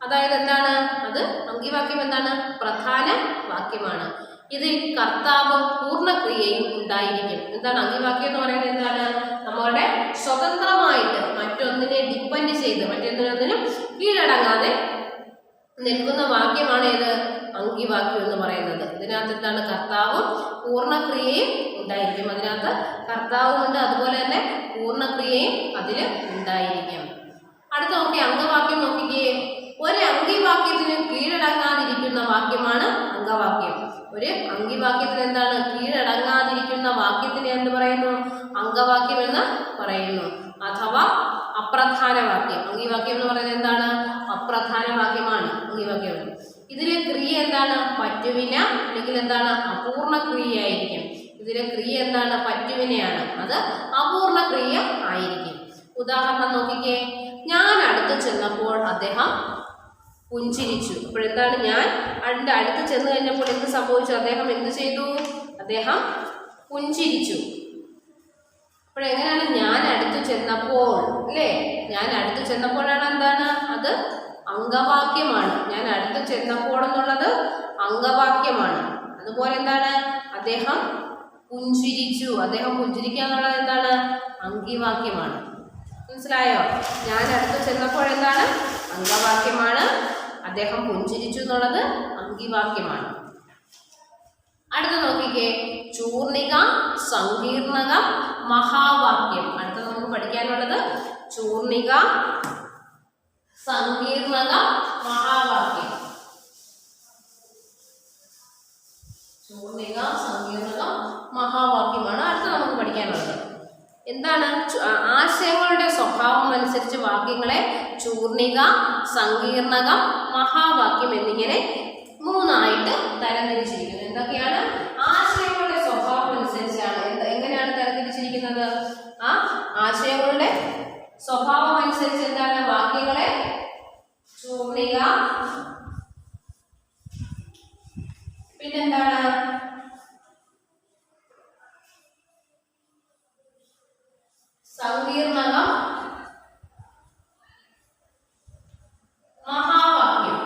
അതായത് എന്താണ് അത്? അങ്കിവാക്യം എന്താണ്? പ്രധാന വാക്യമാണ്. ഇതിൽ കർത്താവും പൂർണ്ണക്രിയയും ഉണ്ടായിരിക്കും. എന്താണ് അങ്കിവാക്യം എന്ന് പറയുന്നത്? എന്താണ്? നമ്മളുടെ സ്വതന്ത്രമായിട്ട് മറ്റൊന്നിനെ ഡിപ്പെൻഡ് ചെയ്ത് മറ്റൊന്നിനും കീഴടങ്ങാതെ നിൽക്കുന്ന വാക്യമാണ് ഏത്? അങ്കിവാക്യം എന്ന് പറയുന്നത്. ഇതിനകത്ത് എന്താണ്? കർത്താവും പൂർണ്ണക്രിയയും ഉണ്ടായിരിക്കും. അതിനകത്ത് കർത്താവും ഉണ്ട്, അതുപോലെ തന്നെ പൂർണ്ണക്രിയയും അതിൽ ഉണ്ടായിരിക്കും. അടുത്ത നോക്കി അംഗവാക്യം നോക്കിക്കേ. ഒരു അങ്കിവാക്യത്തിന് കീഴടങ്ങാതിരിക്കുന്ന വാക്യമാണ് അംഗവാക്യം. ഒരു അങ്കിവാക്യത്തിന് എന്താണ്? കീഴടങ്ങാതിരിക്കുന്ന വാക്യത്തിന് എന്ത് പറയുന്നു? അംഗവാക്യം എന്ന് പറയുന്നു. അഥവാ അപ്രധാന വാക്യം. അങ്കിവാക്യം എന്ന് പറയുന്നത് എന്താണ്? അപ്രധാന വാക്യമാണ് അങ്കിവാക്യം. ഇതിലെ ക്രിയ എന്താണ്? പറ്റുവിന അല്ലെങ്കിൽ എന്താണ്? അപൂർണ ക്രിയയായിരിക്കും. ഇതിലെ ക്രിയ എന്താണ്? പറ്റുവിനയാണ്. അത് അപൂർണ ക്രിയ ആയിരിക്കും. ഉദാഹരണം നോക്കിക്കേ. ഞാൻ അടുത്ത് ചെന്നപ്പോൾ അദ്ദേഹം പുഞ്ചിരിച്ചു. അപ്പോഴെന്താണ്? ഞാൻ അതിൻ്റെ അടുത്ത് ചെന്ന് കഴിഞ്ഞപ്പോൾ എന്ത് സംഭവിച്ചു? അദ്ദേഹം എന്ത് ചെയ്തു? അദ്ദേഹം പുഞ്ചിരിച്ചു. അപ്പോഴെങ്ങനെയാണ്? ഞാൻ അടുത്ത് ചെന്നപ്പോൾ, അല്ലേ? ഞാൻ അടുത്ത് ചെന്നപ്പോഴാണ് എന്താണ്? അത് അംഗവാക്യമാണ്. ഞാൻ അടുത്ത് ചെന്നപ്പോൾ എന്നുള്ളത് അംഗവാക്യമാണ്. അതുപോലെ എന്താണ്? അദ്ദേഹം പുഞ്ചിരിച്ചു. അദ്ദേഹം പുഞ്ചിരിക്കുക എന്നുള്ളത് എന്താണ്? അങ്കിവാക്യമാണ്. മനസ്സിലായോ? ഞാൻ അടുത്ത് ചെന്നപ്പോൾ എന്താണ്? അംഗവാക്യമാണ്. അദ്ദേഹം പുഞ്ചിരിച്ചു എന്നുള്ളത് അങ്കിവാക്യമാണ്. അടുത്ത നോക്കിക്കേ. ചൂർണിക, സങ്കീർണക, മഹാവാക്യം. അടുത്ത നമുക്ക് പഠിക്കാനുള്ളത് ചൂർണിക, സങ്കീർണക, മഹാവാക്യം. ചൂർണിക, സങ്കീർണക, മഹാവാക്യമാണ് അടുത്ത നമുക്ക് പഠിക്കാനുള്ളത്. എന്താണ്? ആശയങ്ങളുടെ സ്വഭാവം അനുസരിച്ച് വാക്യങ്ങളെ ചൂർണിക, സങ്കീർണകം, മഹാവാക്യം എന്നിങ്ങനെ മൂന്നായിട്ട് തരംതിരിച്ചിരിക്കുന്നു. എന്തൊക്കെയാണ്? ആശയങ്ങളുടെ സ്വഭാവം അനുസരിച്ചാണ്. എങ്ങനെയാണ് തരംതിരിച്ചിരിക്കുന്നത്? ആ ആശയങ്ങളുടെ സ്വഭാവം അനുസരിച്ച് എന്താണ്? വാക്യങ്ങളെ ചൂർണിക, പിന്നെന്താണ്? സങ്കീർണകം, മഹാവാക്യം.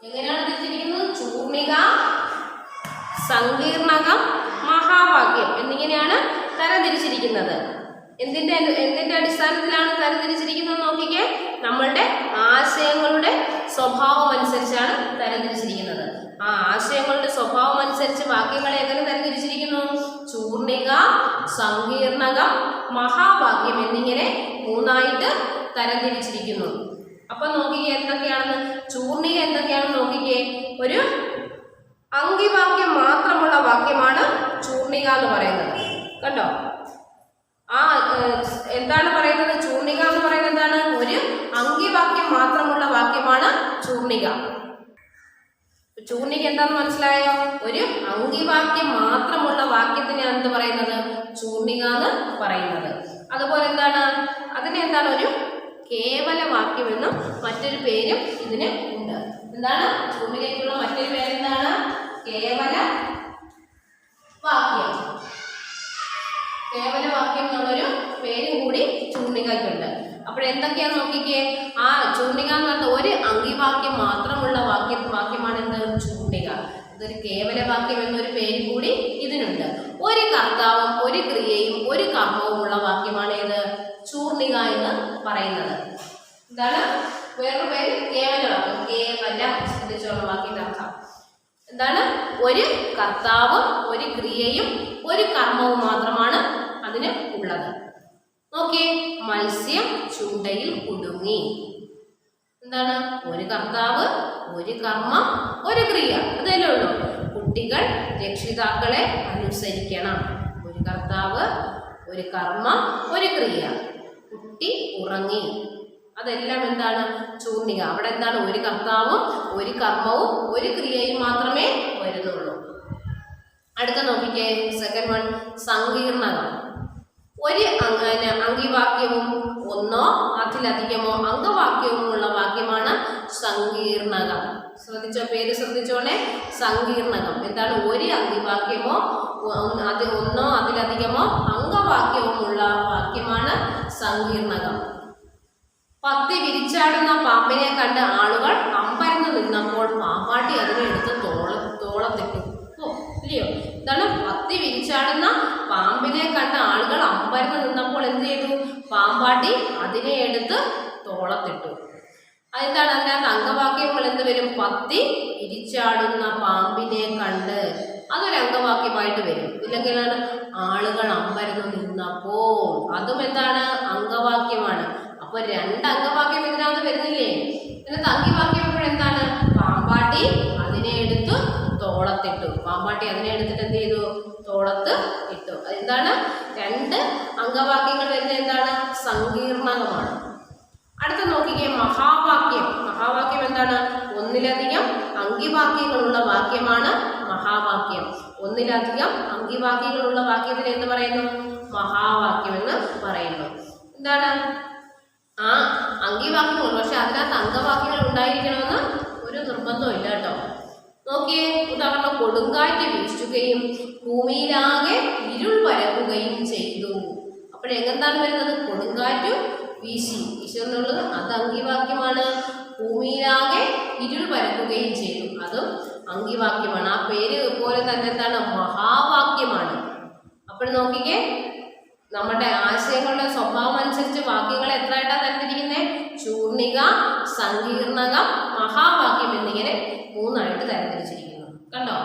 എങ്ങനെയാണ് തിരിച്ചിരിക്കുന്നത്? ചൂർണിക, സങ്കീർണകം, മഹാവാക്യം എന്നിങ്ങനെയാണ് തരംതിരിച്ചിരിക്കുന്നത്. എന്തിന്റെ അടിസ്ഥാനത്തിലാണ് തരംതിരിച്ചിരിക്കുന്നത് നോക്കിക്കേ. നമ്മളുടെ ആശയങ്ങളുടെ സ്വഭാവം അനുസരിച്ചാണ് തരംതിരിച്ചിരിക്കുന്നത്. ആ ആശയങ്ങളുടെ സ്വഭാവം അനുസരിച്ച് വാക്യങ്ങളെ എങ്ങനെ തരംതിരിച്ചിരിക്കുന്നു? ചൂർണിക, സങ്കീർണകം, മഹാവാക്യം എന്നിങ്ങനെ മൂന്നായിട്ട് തരംതിരിച്ചിരിക്കുന്നു. അപ്പൊ നോക്കിക്കേ എന്തൊക്കെയാണെന്ന്. ചൂർണിക എന്തൊക്കെയാണെന്ന് നോക്കിക്കേ. ഒരു അങ്കിവാക്യം മാത്രമുള്ള വാക്യമാണ് ചൂർണിക എന്ന് പറയുന്നത്. കണ്ടോ? ആ എന്താണ് പറയുന്നത്? ചൂർണിക എന്ന് പറയുന്നത് എന്താണ്? ഒരു അങ്കിവാക്യം മാത്രമുള്ള വാക്യമാണ് ചൂർണിക. ചൂർണിക എന്താന്ന് മനസ്സിലായോ? ഒരു അങ്കിവാക്യം മാത്രമുള്ള വാക്യത്തിന് എന്ത് പറയുന്നത്? ചൂർണിക എന്ന് പറയുന്നത്. അതുപോലെ എന്താണ്? അതിന് എന്താണ്? ഒരു കേവല വാക്യം എന്നും മറ്റൊരു പേരും ഇതിന് ഉണ്ട്. എന്താണ്? ചൂർണികയ്ക്കുള്ള മറ്റൊരു പേരെന്താണ്? കേവല വാക്യം. കേവല വാക്യം എന്നുള്ളൊരു പേരും കൂടി ചൂർണികയ്ക്കുണ്ട്. അപ്പോഴെന്തൊക്കെയാന്ന് നോക്കിക്കേ. ആ ചൂർണിക എന്ന് പറഞ്ഞ ഒരു അങ്കിവാക്യം മാത്രമുള്ള വാക്യമാണ് എന്ത്? ചൂർണിക. ഇതൊരു കേവല വാക്യം എന്നൊരു പേര് കൂടി ഇതിനുണ്ട്. ഒരു കർത്താവും ഒരു ക്രിയയും ഒരു കർമ്മവും ഉള്ള വാക്യമാണ് ഏത്? ചൂർണിക എന്ന് പറയുന്നത്. എന്താണ്? വേറൊരു പേര് കേവല വാക്യം. കേവല ശ്രദ്ധിച്ചുള്ള വാക്യത്തിന്റെ അർത്ഥം എന്താണ്? ഒരു കർത്താവും ഒരു ക്രിയയും ഒരു കർമ്മവും മാത്രമാണ് അതിന് ഉള്ളത്. നോക്കിയേ. മത്സ്യം ചൂണ്ടയിൽ കുടുങ്ങി. എന്താണ്? ഒരു കർത്താവ്, ഒരു കർമ്മം, ഒരു ക്രിയ. അതല്ലേ ഉള്ളൂ. കുട്ടികൾ രക്ഷിതാക്കളെ അനുസരിക്കണം. ഒരു കർത്താവ്, ഒരു കർമ്മം, ഒരു ക്രിയ. കുട്ടി ഉറങ്ങി. അതെല്ലാം എന്താണ്? ചൂർണിക. അവിടെ എന്താണ്? ഒരു കർത്താവും ഒരു കർമ്മവും ഒരു ക്രിയയും മാത്രമേ വരുന്നുള്ളൂ. അടുത്ത നോക്കിക്കേ. സെക്കൻഡ് വൺ, സങ്കീർണകം. ഒരു അങ്കിവാക്യവും ഒന്നോ അതിലധികമോ അംഗവാക്യവും ഉള്ള വാക്യമാണ് സങ്കീർണകം. ശ്രദ്ധിച്ചോ, പേര് ശ്രദ്ധിച്ചോളെ. സങ്കീർണകം എന്താണ്? ഒരു അങ്കിവാക്യമോ ഒന്നോ അതിലധികമോ അംഗവാക്യവും ഉള്ള വാക്യമാണ് സങ്കീർണകം. പത്തി വിരിച്ചാടുന്ന പാമ്പിനെ കണ്ട് ആളുകൾ അമ്പരന്ന് നിന്നപ്പോൾ പാമ്പാട്ടി അതിനെ എടുത്ത് തോളത്തിട്ടു. ഇല്ലയോ? എന്താണ്? പത്തി വിരിച്ചാടുന്ന പാമ്പിനെ കണ്ട ആളുകൾ അമ്പരന്ന് നിന്നപ്പോൾ എന്ത് ചെയ്തു? പാമ്പാട്ടി അതിനെ എടുത്ത് തോളത്തിട്ടു. അതെന്താണ്? അതിനകത്ത് അംഗവാക്യങ്ങൾ എന്ത് വരും? പത്തി വിരിച്ചാടുന്ന പാമ്പിനെ കണ്ട്, അതൊരു അംഗവാക്യമായിട്ട് വരും. ഇല്ലെങ്കിൽ ആളുകൾ അമ്പരന്ന് നിന്നപ്പോൾ, അതും എന്താണ്? അംഗവാക്യമാണ്. അപ്പൊ രണ്ട് അംഗവാക്യം ഇതിനകത്ത് വരുന്നില്ലേ? ഇതിനകത്ത് അങ്കിവാക്യം എപ്പോഴെന്താണ്? പാമ്പാട്ടി അതിനെ എടുത്ത് തോളത്തിട്ടു. പാമ്പാട്ടി അതിനെ എടുത്തിട്ട് എന്ത് ചെയ്തു? തോളത്ത് ഇട്ടു. അതെന്താണ്? രണ്ട് അംഗവാക്യങ്ങൾ വരുന്നത് എന്താണ്? സങ്കീർണകമാണ്. അടുത്ത നോക്കിക്കേ, മഹാവാക്യം. മഹാവാക്യം എന്താണ്? ഒന്നിലധികം അങ്കിവാക്യങ്ങളുള്ള വാക്യമാണ് മഹാവാക്യം. ഒന്നിലധികം അങ്കിവാക്യങ്ങളുള്ള വാക്യത്തിന് എന്ത് പറയുന്നു? മഹാവാക്യം എന്ന് പറയുന്നു. എന്താണ്? ആ അങ്കിവാക്യങ്ങൾ, പക്ഷെ അതിനകത്ത് അംഗവാക്യങ്ങൾ ഉണ്ടായിരിക്കണമെന്ന് ഒരു നിർബന്ധവും ഇല്ല കേട്ടോ. നോക്കിയേ, ഉദാഹരണം, കൊടുങ്കാറ്റ് വീശുകയും ഭൂമിയിലാകെ ഇരുൾ പരക്കുകയും ചെയ്തു. അപ്പോഴെന്താണ് വരുന്നത്? കൊടുങ്കാറ്റ് വീശി. വീശു എന്നുള്ളത് അത് അങ്കിവാക്യമാണ്. ഭൂമിയിലാകെ ഇരുൾ പരക്കുകയും ചെയ്തു, അതും അങ്കിവാക്യമാണ്. ആ പേര് പോലെ തന്നെ എന്താണ്? മഹാവാക്യമാണ്. അപ്പോൾ നോക്കിക്കേ, നമ്മുടെ ആശയങ്ങളുടെ സ്വഭാവം അനുസരിച്ച് വാക്യങ്ങളെ എത്രയായിട്ടാണ് തരംതിരിക്കുന്നത്? ചൂർണിക, സങ്കീർണകം, മഹാവാക്യം എന്നിങ്ങനെ മൂന്നായിട്ട് തരംതിരിച്ചിരിക്കുന്നു. കണ്ടോ?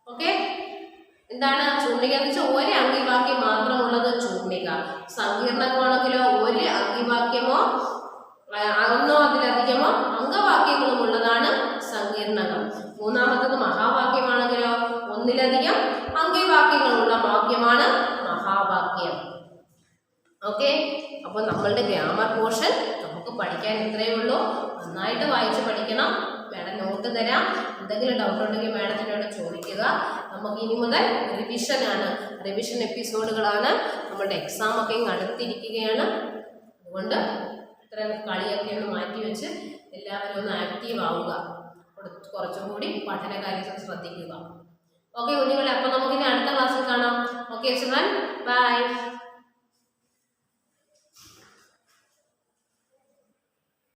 ഓക്കെ. എന്താണ് ചൂർണിക എന്ന് വെച്ചാൽ? ഒരു അങ്കിവാക്യം മാത്രമുള്ളത് ചൂർണിക. സങ്കീർണകമാണെങ്കിലോ ഒരു അങ്കിവാക്യമോ ഒന്നോ അതിലധികമോ അംഗവാക്യങ്ങളും ഉള്ളതാണ് സങ്കീർണകം. മൂന്നാമത്തത് മഹാവാക്യമാണെങ്കിലോ ഒന്നിലധികം അങ്കിവാക്യങ്ങളുള്ള വാക്യമാണ് മഹാവാക്യം. ഓക്കെ. അപ്പോൾ നമ്മളുടെ ഗ്രാമർ പോർഷൻ നമുക്ക് പഠിക്കാൻ ഇത്രയേ ഉള്ളൂ. നന്നായിട്ട് വായിച്ച് പഠിക്കണം. മാഡം നോട്ട് തരാം. എന്തെങ്കിലും ഡൗട്ട് ഉണ്ടെങ്കിൽ മാഡത്തിനോട് ചോദിക്കുക. നമുക്ക് ഇനി മുതൽ റിവിഷനാണ്, റിവിഷൻ എപ്പിസോഡുകളാണ്. നമ്മളുടെ എക്സാമൊക്കെ ഇങ്ങ് അടുത്തിരിക്കുകയാണ്. അതുകൊണ്ട് ഇത്രയും കളിയൊക്കെ ഒന്ന് മാറ്റി വെച്ച് എല്ലാവരും ഒന്ന് ആക്റ്റീവ് ആവുക. കുറച്ചും കൂടി പഠന കാര്യത്തിൽ ശ്രദ്ധിക്കുക. ഓക്കെ കുഞ്ഞുങ്ങളെ, അപ്പോൾ നമുക്കിനി അടുത്ത ക്ലാസ്സിൽ കാണാം. Okay, by.